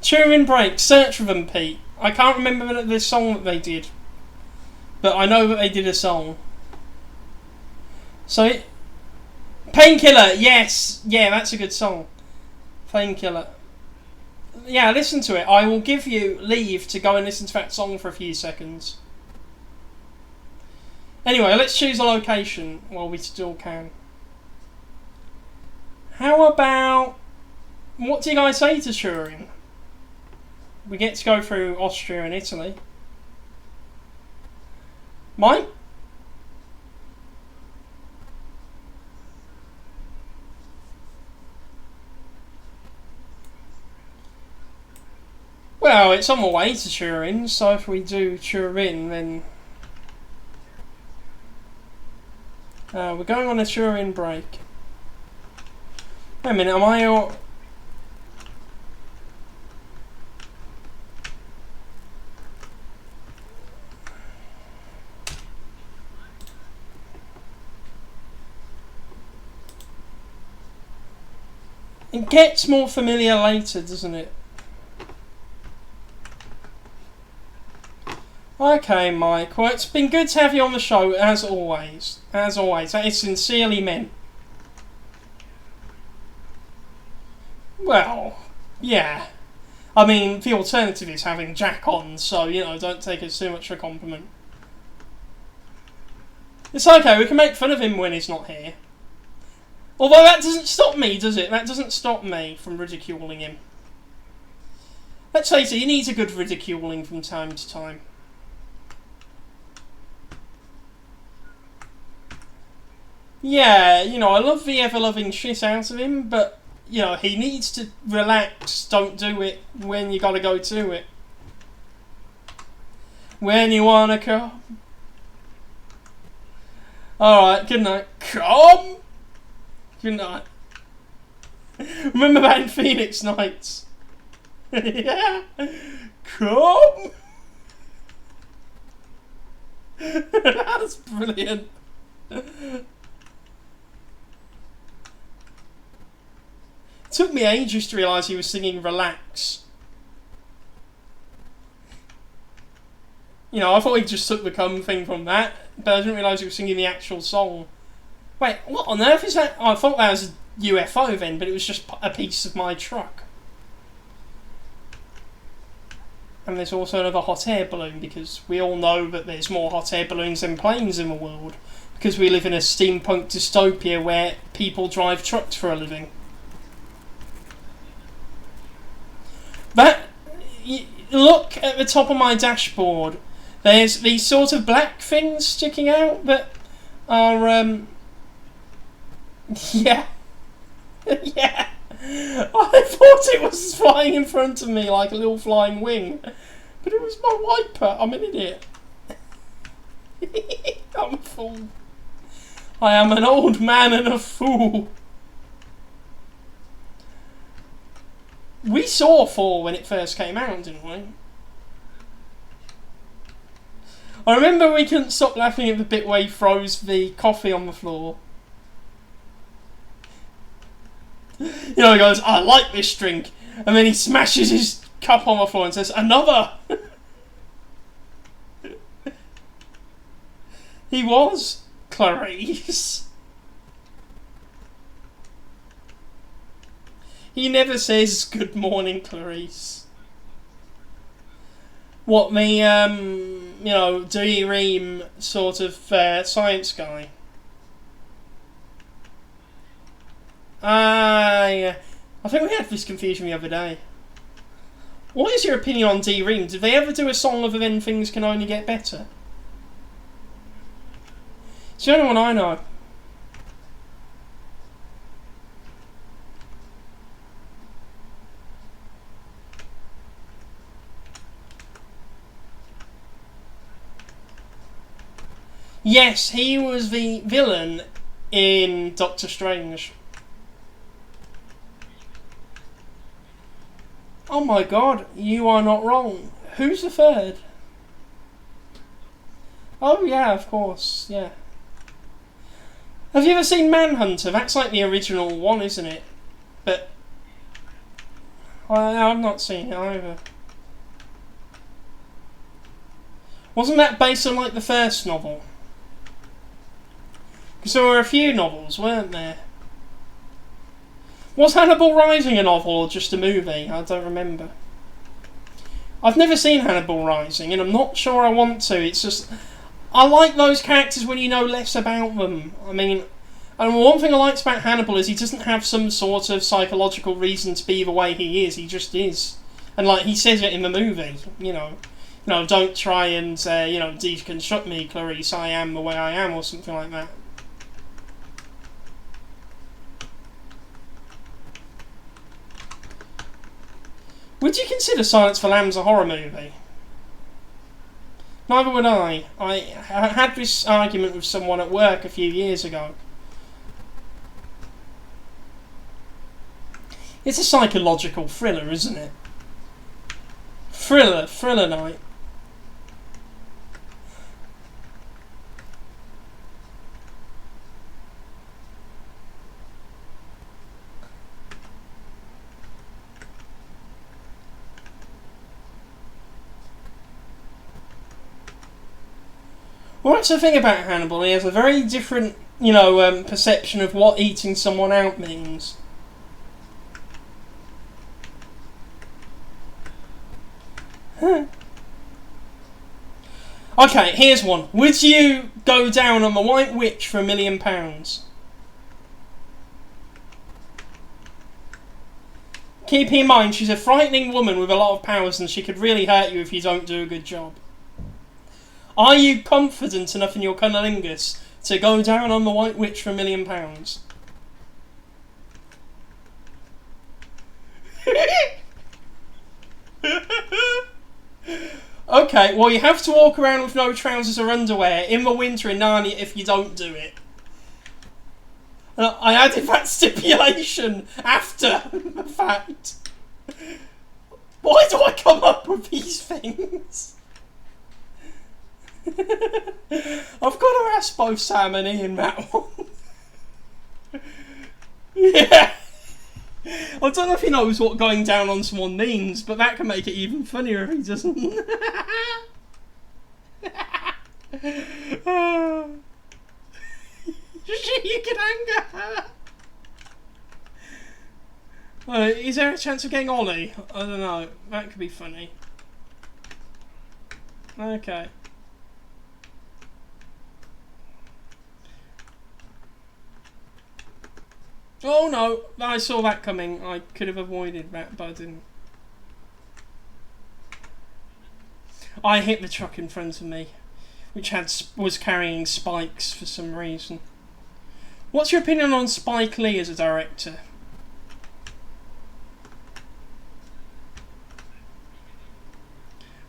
Turin breaks, search for them, Pete. I can't remember the song that they did, but I know that they did a song. So, Painkiller, yes! Yeah, that's a good song. Painkiller. Yeah, listen to it. I will give you leave to go and listen to that song for a few seconds. Anyway, let's choose a location while we still can. How about... What do you guys say to Turin? We get to go through Austria and Italy. Mike? Well, it's on the way to Turin, so if we do Turin, then... we're going on a Turin break. Wait a minute, am I... All... It gets more familiar later, doesn't it? Okay, Mike. Well, it's been good to have you on the show, as always. As always. That is sincerely meant. Well, yeah. I mean, the alternative is having Jack on, so, you know, don't take it too much for a compliment. It's okay, we can make fun of him when he's not here. Although that doesn't stop me, does it? That doesn't stop me from ridiculing him. Let's face it, he needs a good ridiculing from time to time. Yeah, you know, I love the ever-loving shit out of him, but, you know, he needs to relax. Don't do it when you gotta go to it. When you wanna come. Alright, good night. Come! Good night. Remember that in Phoenix Nights? Yeah. Come! That's brilliant. It took me ages to realise he was singing Relax. You know, I thought he just took the cum thing from that, but I didn't realise he was singing the actual song. Wait, what on earth is that? Oh, I thought that was a UFO then, but it was just a piece of my truck. And there's also another hot air balloon, because we all know that there's more hot air balloons than planes in the world, because we live in a steampunk dystopia where people drive trucks for a living. Look at the top of my dashboard. There's these sort of black things sticking out that are, yeah. Yeah. I thought it was flying in front of me like a little flying wing. But it was my wiper. I'm an idiot. I'm a fool. I am an old man and a fool. We saw 4 when it first came out, didn't we? I remember we couldn't stop laughing at the bit where he throws the coffee on the floor. You know, he goes, I like this drink. And then he smashes his cup on the floor and says, another! He was Clarice. He never says, good morning, Clarice. What, the, you know, D-Ream sort of science guy? Yeah. I think we had this confusion the other day. What is your opinion on D-Ream? Did they ever do a song of Then Things Can Only Get Better? It's the only one I know. Yes, he was the villain in Doctor Strange. Oh my god, you are not wrong. Who's the third? Oh yeah, of course, yeah. Have you ever seen Manhunter? That's like the original one, isn't it? But I've not seen it either. Wasn't that based on like the first novel? Because there were a few novels, weren't there? Was Hannibal Rising a novel or just a movie? I don't remember. I've never seen Hannibal Rising and I'm not sure I want to. It's just, I like those characters when you know less about them. I mean, and one thing I liked about Hannibal is he doesn't have some sort of psychological reason to be the way he is. He just is. And like, he says it in the movie, you know, don't try and, you know, deconstruct me, Clarice, I am the way I am, or something like that. Would you consider Silence of the Lambs a horror movie? Neither would I. I had this argument with someone at work a few years ago. It's a psychological thriller, isn't it? Thriller night. Well, that's the thing about Hannibal. He has a very different, you know, perception of what eating someone out means. Huh. Okay, here's one. Would you go down on the White Witch for £1 million? Keep in mind, she's a frightening woman with a lot of powers and she could really hurt you if you don't do a good job. Are you confident enough in your cunnilingus to go down on the White Witch for £1 million? Okay, well you have to walk around with no trousers or underwear in the winter in Narnia if you don't do it. I added that stipulation after the fact. Why do I come up with these things? I've got to ask both Sam and Ian that one. Yeah. I don't know if he knows what going down on someone means, but that can make it even funnier if he doesn't. You can anger her. Is there a chance of getting Ollie? I don't know. That could be funny. Okay. Oh no, I saw that coming. I could have avoided that, but I didn't. I hit the truck in front of me, which was carrying spikes for some reason. What's your opinion on Spike Lee as a director?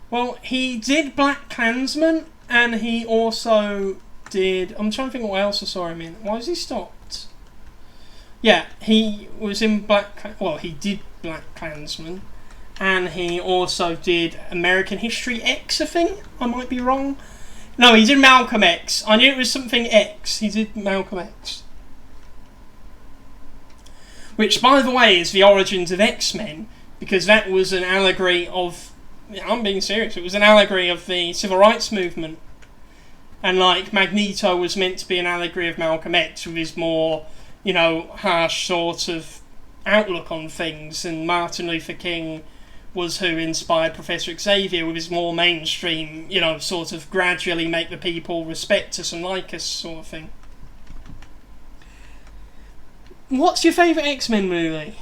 Well, he did Black Klansman, and he also did... I'm trying to think what else I saw him in. Why has he stopped? Yeah, he was in Well, he did Black Klansman, and he also did American History X, I think. I might be wrong. No, he did Malcolm X. I knew it was something X. He did Malcolm X. Which, by the way, is the origins of XMen, because that was an allegory of... I'm being serious. It was an allegory of the civil rights movement. And, like, Magneto was meant to be an allegory of Malcolm X with his more... you know, harsh sort of outlook on things, and Martin Luther King was who inspired Professor Xavier with his more mainstream, you know, sort of gradually make the people respect us and like us sort of thing. What's your favourite X-Men movie?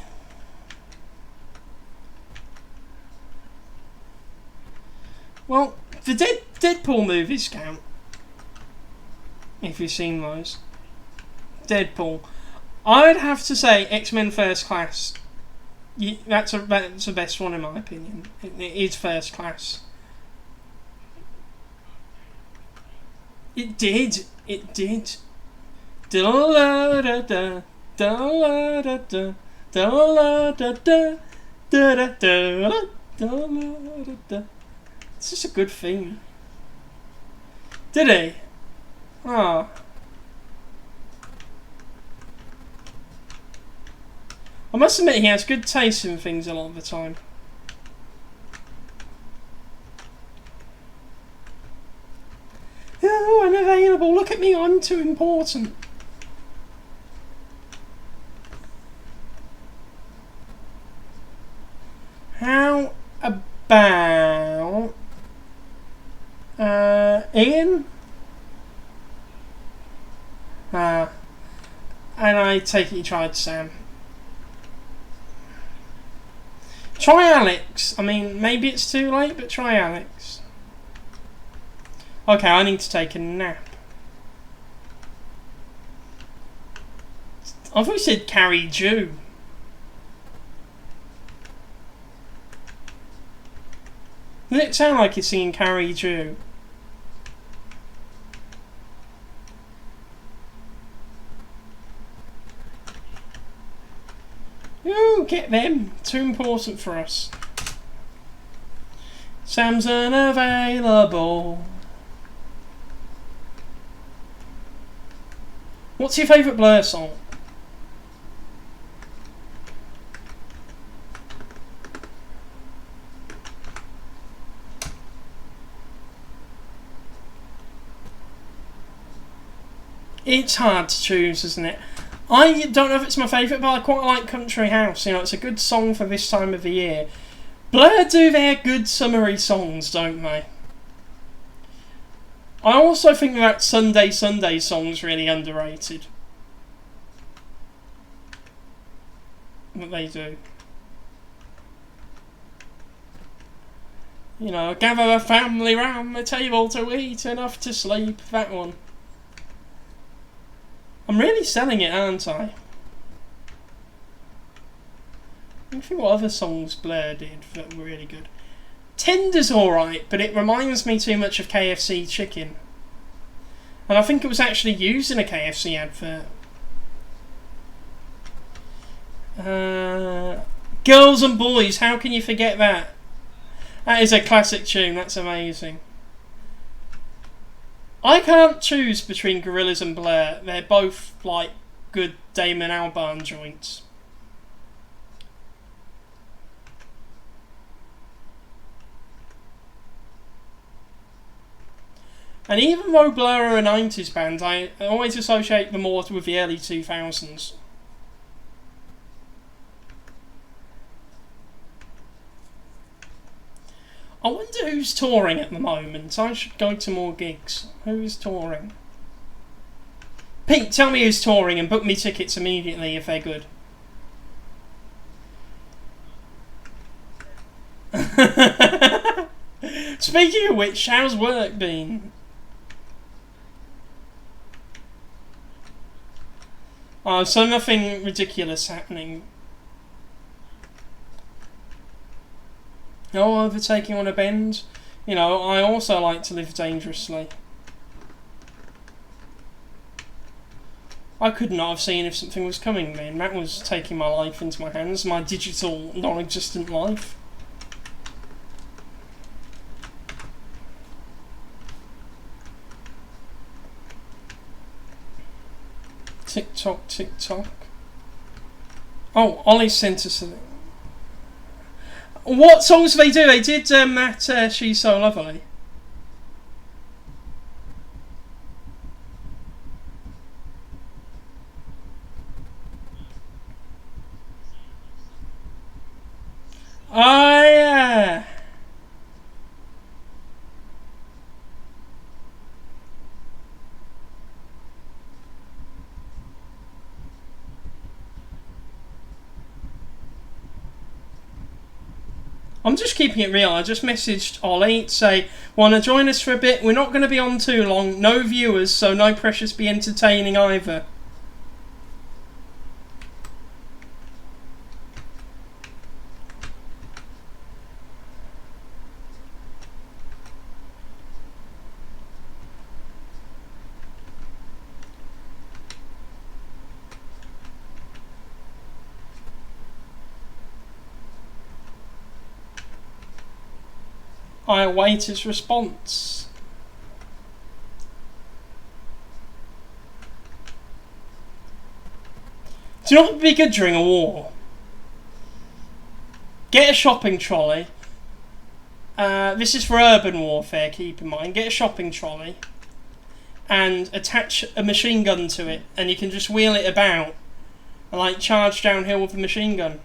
Well, the Deadpool movies count, if you've seen those. Deadpool. I'd have to say X-Men First Class. That's the best one in my opinion. It is First Class. It did. It did. It's just a good theme. Did he? Ah. Oh. I must admit he has good taste in things a lot of the time. Oh, unavailable. Look at me, I'm too important. How about... Ian? And I take it you tried Sam. Try Alex. I mean, maybe it's too late, but try Alex. Okay, I need to take a nap. I thought you said Carrie Jew. Doesn't it sound like you're singing Carrie Jew? Ooh, get them. Too important for us. Sam's unavailable. What's your favourite Blair song? It's hard to choose, isn't it? I don't know if it's my favourite, but I quite like Country House. You know, it's a good song for this time of the year. Blair do their good summery songs, don't they? I also think that Sunday Sunday song's really underrated. What they do. You know, gather the family round the table to eat enough to sleep. That one. I'm really selling it, aren't I? I think what other songs Blair did that were really good. Tender's alright, but it reminds me too much of KFC chicken. And I think it was actually used in a KFC advert. Girls and Boys, how can you forget that? That is a classic tune, that's amazing. I can't choose between Gorillaz and Blair. They're both like good Damon Albarn joints. And even though Blair are a 90s band, I always associate them more with the early 2000s. I wonder who's touring at the moment. I should go to more gigs. Who is touring? Pete, tell me who's touring and book me tickets immediately if they're good. Speaking of which, how's work been? Oh, so nothing ridiculous happening. No overtaking on a bend. You know, I also like to live dangerously. I could not have seen if something was coming then. That was taking my life into my hands, my digital, non-existent life. Tick tock, tick tock. Oh, Ollie sent us something. What songs do they do? They did that She's So Lovely. Oh yeah. I'm just keeping it real. I just messaged Ollie to say, want to join us for a bit? We're not going to be on too long. No viewers, so no pressure to be entertaining either. I await his response. Do you know what would be good during a war? Get a shopping trolley. This is for urban warfare, keep in mind. Get a shopping trolley and attach a machine gun to it, and you can just wheel it about and like charge downhill with a machine gun.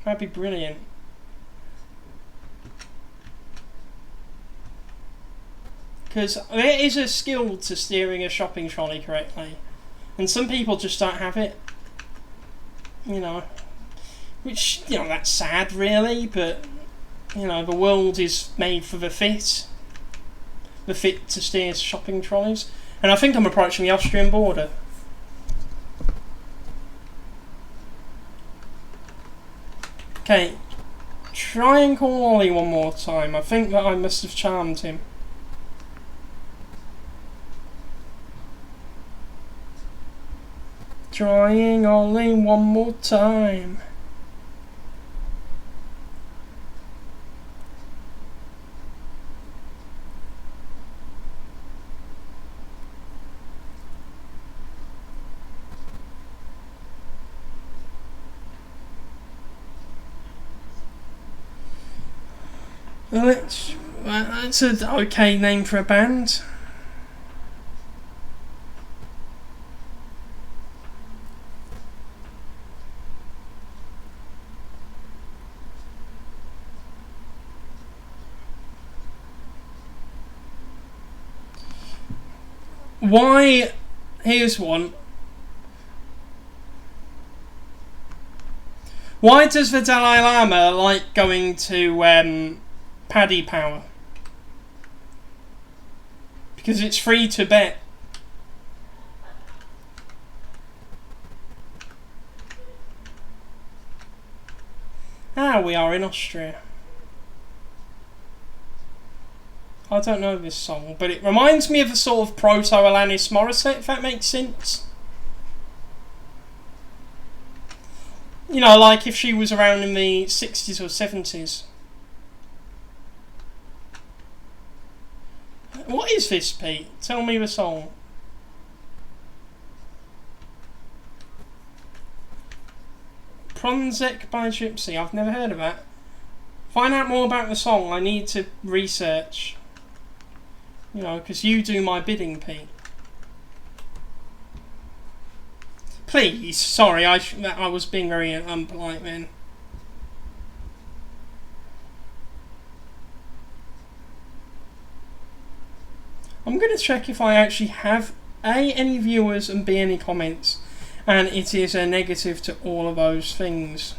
That'd be brilliant. Because there is a skill to steering a shopping trolley correctly. And some people just don't have it. You know. Which, you know, that's sad really, but, you know, the world is made for the fit. The fit to steer shopping trolleys. And I think I'm approaching the Austrian border. Okay. Try and call Ollie one more time. I think that I must have charmed him. Trying Ollie one more time. Well, that's an okay name for a band. Why? Here's one. Why does the Dalai Lama like going to Paddy Power? Because it's free to bet. Ah, we are in Austria. I don't know this song, but it reminds me of a sort of proto-Alanis Morissette, if that makes sense. You know, like if she was around in the 60s or 70s. What is is this, Pete? Tell me the song. Pronzek by Gypsy. I've never heard of that. Find out more about the song. I need to research. You know, because you do my bidding, Pete. Please. Sorry, I was being very unpolite then. I'm going to check if I actually have A, any viewers, and B, any comments. And it is a negative to all of those things.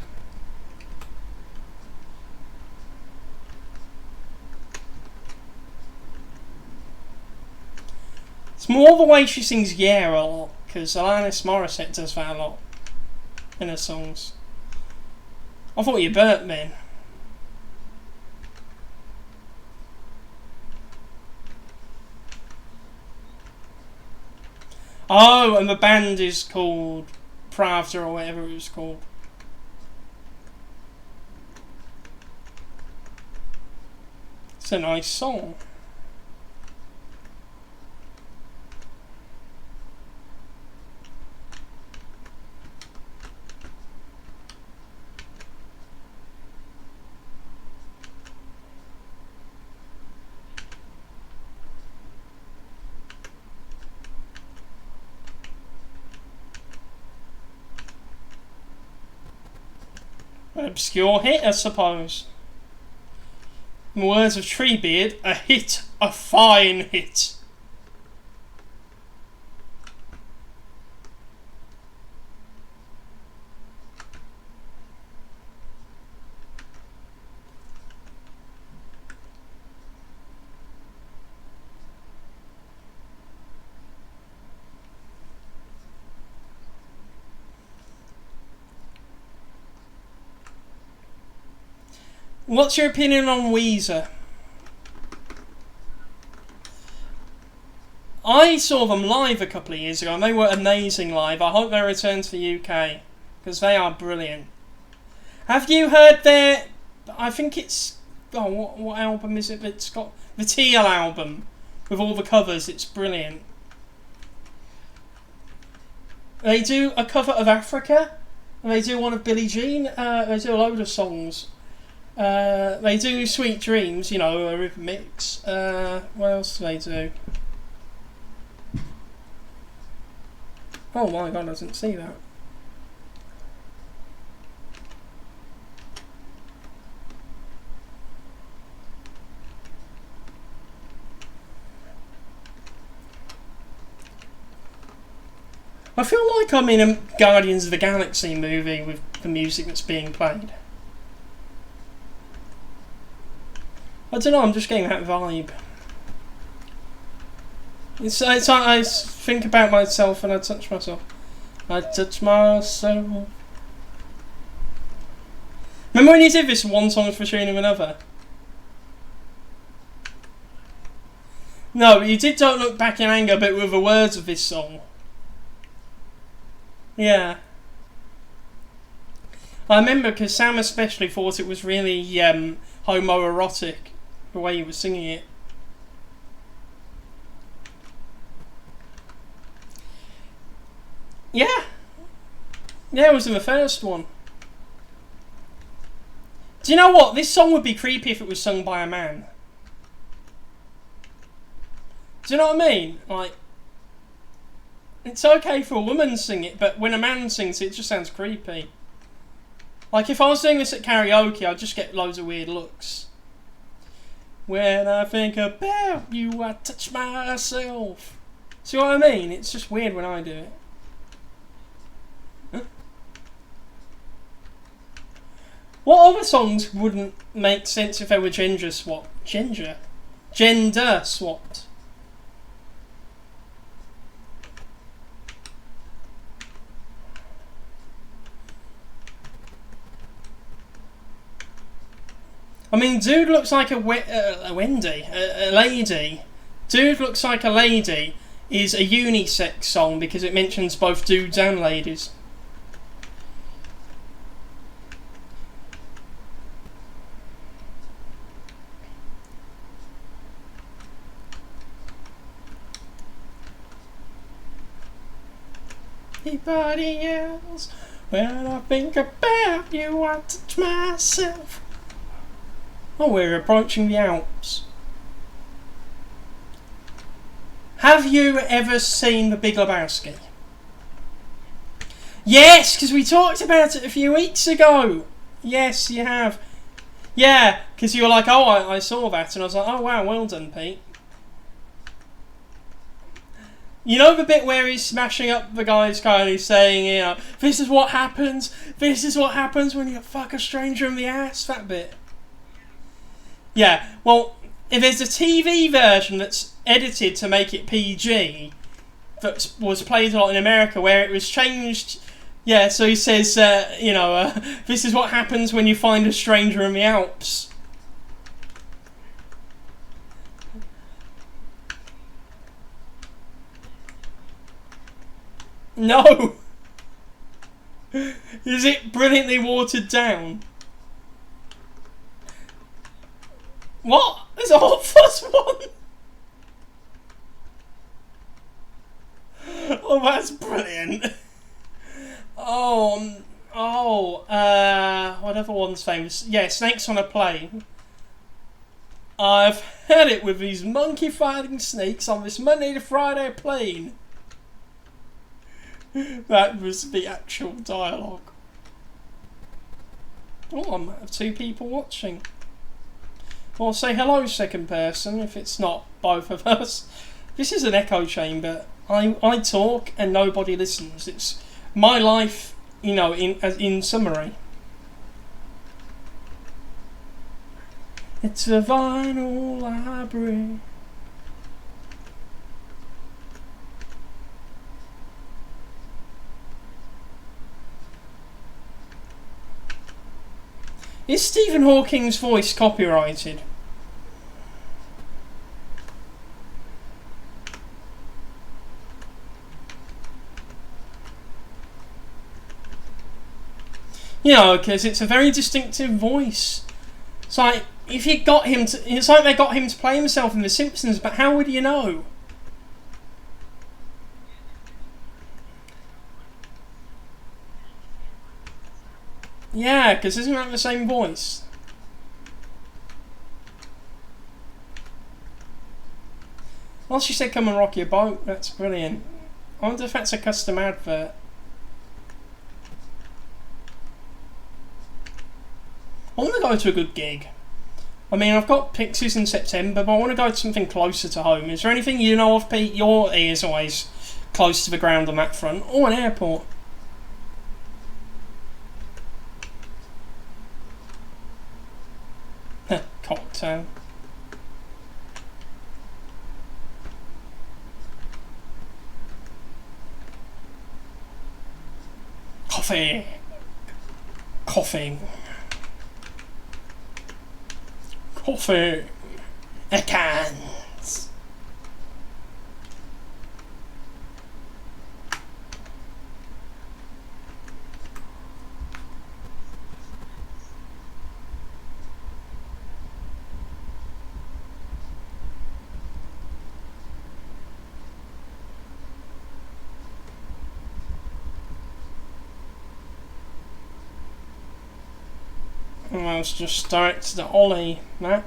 It's more the way she sings "Yeah" a lot, because Alanis Morissette does that a lot in her songs. I thought you burped, man. Oh, and the band is called Pravda or whatever it was called. It's a nice song. An obscure hit, I suppose. In the words of Treebeard, a hit, a fine hit. What's your opinion on Weezer? I saw them live a couple of years ago and they were amazing live. I hope they return to the UK because they are brilliant. Have you heard their... I think it's... Oh, what album is it? It's got the Teal album with all the covers. It's brilliant. They do a cover of Africa. And they do one of Billie Jean. They do a load of songs. They do Sweet Dreams, you know, a mix. What else do they do? Oh my god, I didn't see that. I feel like I'm in a Guardians of the Galaxy movie with the music that's being played. I don't know, I'm just getting that vibe. It's I think about myself and I touch myself. I touch myself. Remember when you did this one song for tuning another? No, but you did Don't Look Back in Anger, but with the words of this song. Yeah. I remember because Sam especially thought it was really homoerotic. The way he was singing it. Yeah. Yeah, it was in the first one. Do you know what? This song would be creepy if it was sung by a man. Do you know what I mean? Like, it's okay for a woman to sing it, but when a man sings it, it just sounds creepy. Like, if I was doing this at karaoke, I'd just get loads of weird looks. When I think about you, I touch myself. See what I mean? It's just weird when I do it. Huh? What other songs wouldn't make sense if they were gender swapped? Gender swapped. I mean, Dude Looks Like a Wendy, a lady. Dude Looks Like a Lady is a unisex song because it mentions both dudes and ladies. anybody else. When I think about you, I touch myself. Oh, we're approaching the Alps. Have you ever seen The Big Lebowski? Yes, because we talked about it a few weeks ago. Yes, you have. Yeah, because you were like, oh, I saw that, and I was like, oh wow, well done, Pete. You know the bit where he's smashing up the guy's car and he's saying, you know, this is what happens when you fuck a stranger in the ass, that bit. Yeah, well, if there's a TV version that's edited to make it PG, that was played a lot in America, where it was changed. Yeah, so he says, this is what happens when you find a stranger in the Alps. No! Is it brilliantly watered down? What? There's a Hot Fuzz one? Oh, that's brilliant. Whatever one's famous. Yeah, Snakes on a Plane. I've had it with these monkey fighting snakes on this Monday to Friday plane. That was the actual dialogue. Oh, I might have two people watching. Well, say hello, second person, if it's not both of us. This is an echo chamber. I talk and nobody listens. It's my life, you know, in summary. It's a vinyl library. Is Stephen Hawking's voice copyrighted? You know, because it's a very distinctive voice. It's like, if you got him to... It's like they got him to play himself in The Simpsons, but how would you know? Yeah, because isn't that the same voice? Well, she said come and rock your boat. That's brilliant. I wonder if that's a custom advert. I want to go to a good gig. I mean, I've got Pixies in September, but I want to go to something closer to home. Is there anything you know of, Pete? Your ear's always close to the ground on that front. Or an airport. Cocktail. Coffee. Coffee. Coffee. A cans. And let's just start the ollie, Matt.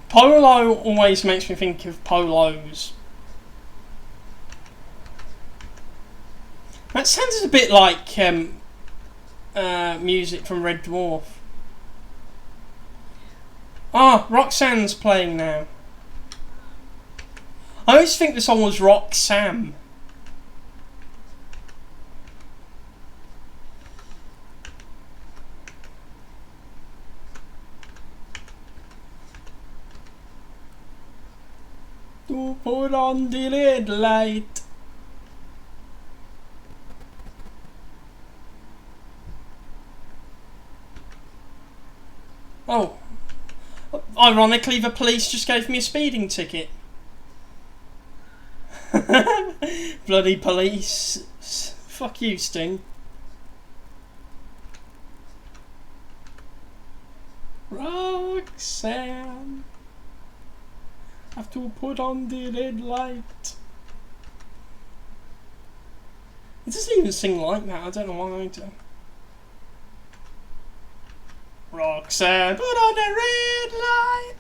Polo always makes me think of polos. That sounds a bit like music from Red Dwarf. Ah, Roxanne's playing now. I always think the song was Roxanne. To put on the red light. Oh. Ironically, the police just gave me a speeding ticket. Bloody police. Fuck you, Sting. Roxanne. Have to put on the red light. It doesn't even sing like that. I don't know why I do. Roxanne, put on the red light.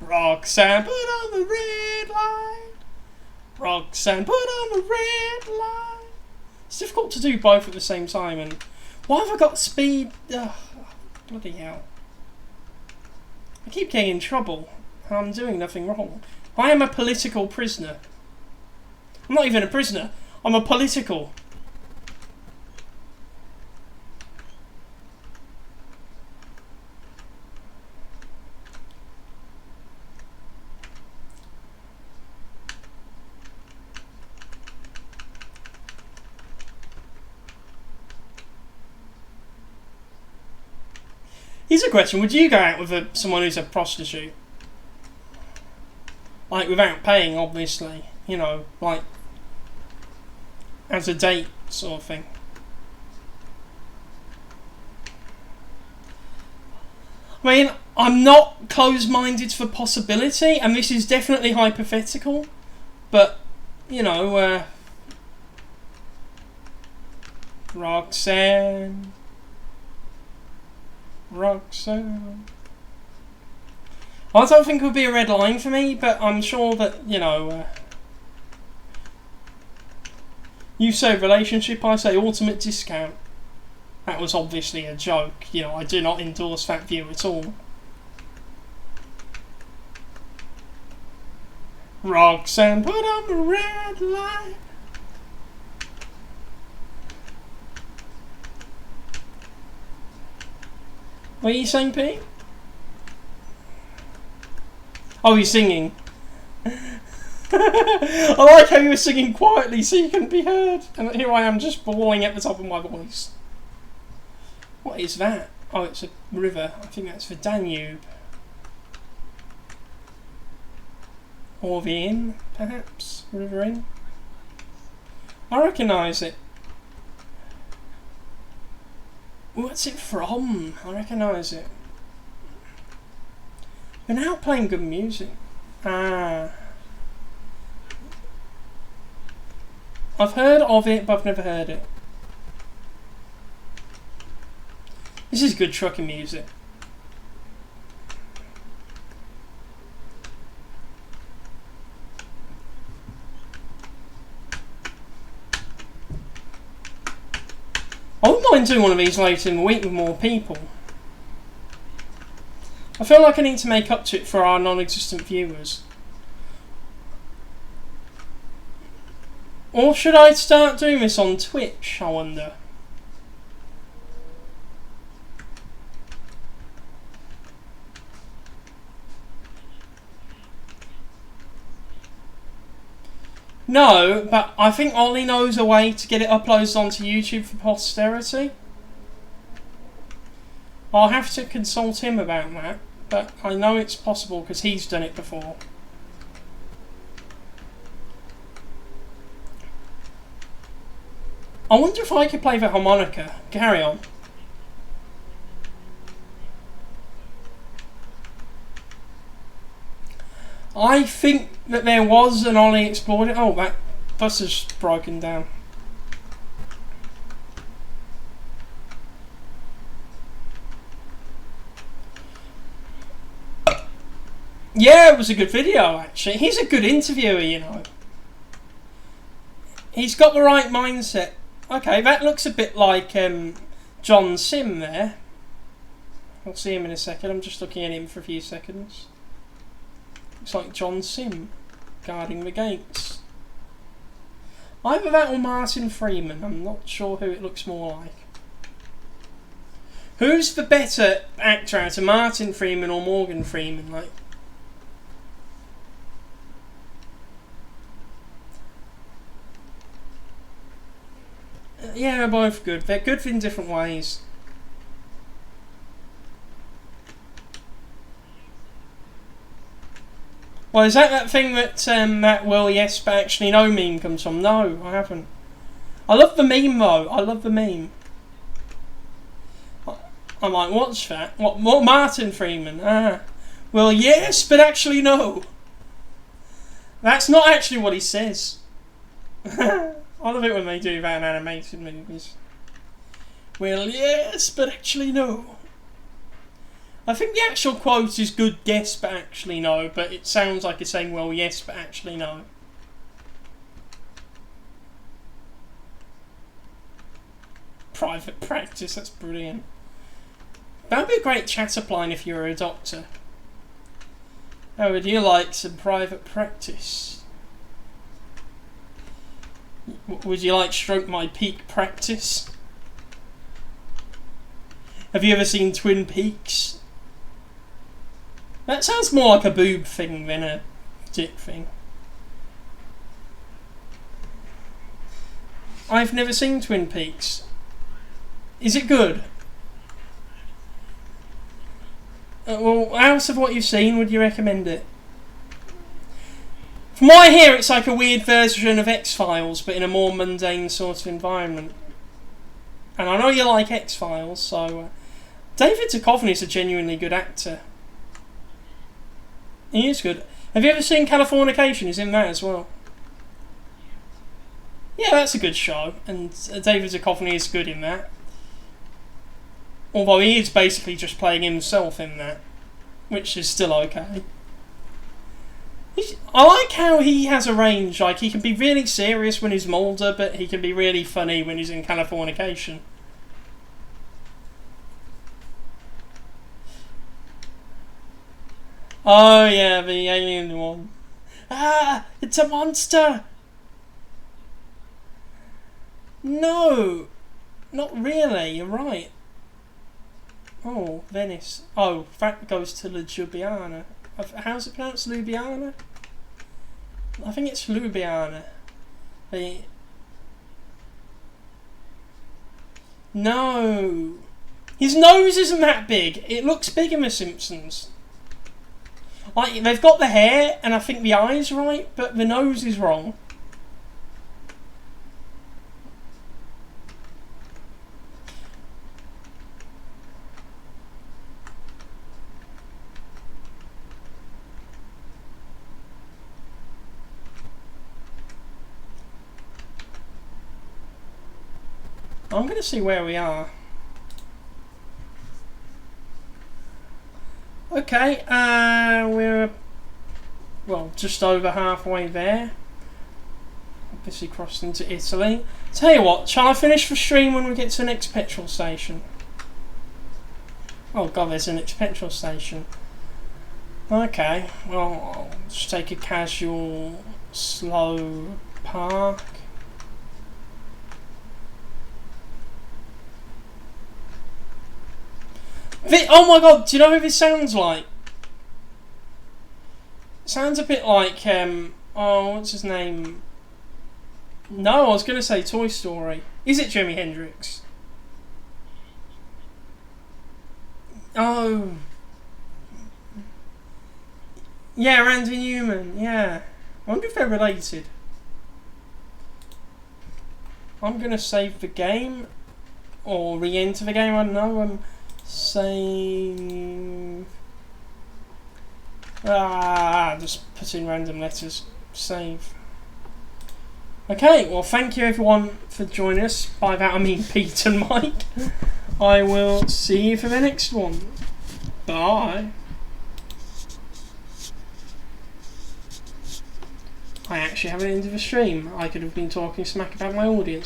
Roxanne, put on the red light. Roxanne, put on the red light. It's difficult to do both at the same time, and why have I got speed? Ugh, bloody hell. I keep getting in trouble, and I'm doing nothing wrong. I am a political prisoner. I'm not even a prisoner. I'm a political. Here's a question. Would you go out with someone who's a prostitute? Like, without paying, obviously. You know, like, as a date sort of thing. I mean, I'm not closed-minded for possibility, and this is definitely hypothetical. But, you know, Roxanne... Roxanne. I don't think it would be a red line for me, but I'm sure that, you know, you say relationship, I say ultimate discount. That was obviously a joke. You know, I do not endorse that view at all. Roxanne, put on the red light. What are you saying, Pete? Oh, you're singing. I like how you were singing quietly so you couldn't be heard. And here I am just bawling at the top of my voice. What is that? Oh, it's a river. I think that's the Danube. Or the Inn, perhaps? River Inn? I recognise it. What's it from? I recognise it. They're now playing good music. Ah. I've heard of it, but I've never heard it. This is good trucking music. I wouldn't mind doing one of these later in the week with more people. I feel like I need to make up to it for our non-existent viewers. Or should I start doing this on Twitch, I wonder? No, but I think Ollie knows a way to get it uploaded onto YouTube for posterity. I'll have to consult him about that, but I know it's possible because he's done it before. I wonder if I could play the harmonica. Carry on. I think that there was an Ollie explored it. Oh, that bus has broken down. Yeah, it was a good video, actually. He's a good interviewer, you know. He's got the right mindset. Okay, that looks a bit like John Sim there. I'll see him in a second. I'm just looking at him for a few seconds. Looks like John Sim guarding the gates. Either that or Martin Freeman. I'm not sure who it looks more like. Who's the better actor out of Martin Freeman or Morgan Freeman? Like, yeah, they're both good. They're good in different ways. Well, is that thing that that well, yes, but actually no meme comes from? No, I haven't. I love the meme though. I love the meme. I'm like, what's that? What Martin Freeman? Ah, well, yes, but actually no. That's not actually what he says. I I love it when they do that in animated movies. Well, yes, but actually no. I think the actual quote is good guess, but actually no, but it sounds like it's saying, well, yes, but actually no. Private practice, that's brilliant. That'd be a great chat line if you were a doctor. How would you like some private practice? Would you like stroke my peak practice? Have you ever seen Twin Peaks? That sounds more like a boob thing than a dick thing. I've never seen Twin Peaks. Is it good? Well, out of what you've seen, would you recommend it? From what I hear, it's like a weird version of X-Files, but in a more mundane sort of environment. And I know you like X-Files, so... David Duchovny is a genuinely good actor. He is good. Have you ever seen Californication? He's in that as well. Yeah, that's a good show, and David Duchovny is good in that. Although he is basically just playing himself in that, which is still okay. I like how he has a range. Like, he can be really serious when he's Mulder, but he can be really funny when he's in Californication. Oh yeah, the alien one. Ah, it's a monster! No! Not really, you're right. Oh, Venice. Oh, that goes to Ljubljana. How's it pronounced? Ljubljana? I think it's Ljubljana. No! His nose isn't that big. It looks big in The Simpsons. Like, they've got the hair, and I think the eye's right, but the nose is wrong. I'm going to see where we are. Okay, we're, well, just over halfway there. Obviously crossed into Italy. Tell you what, shall I finish the stream when we get to the next petrol station? Oh god, there's a next petrol station. Okay, well, I'll just take a casual, slow park. Oh my god, do you know who this sounds like? It sounds a bit like, oh, what's his name? No, I was going to say Toy Story. Is it Jimi Hendrix? Oh. Yeah, Randy Newman, yeah. I wonder if they're related. I'm going to save the game. Or re-enter the game, I don't know. Save. Just put in random letters. Save. Okay, well, thank you everyone for joining us. By that I mean Pete and Mike. I will see you for the next one. Bye. I actually have an end of the stream. I could have been talking smack about my audience.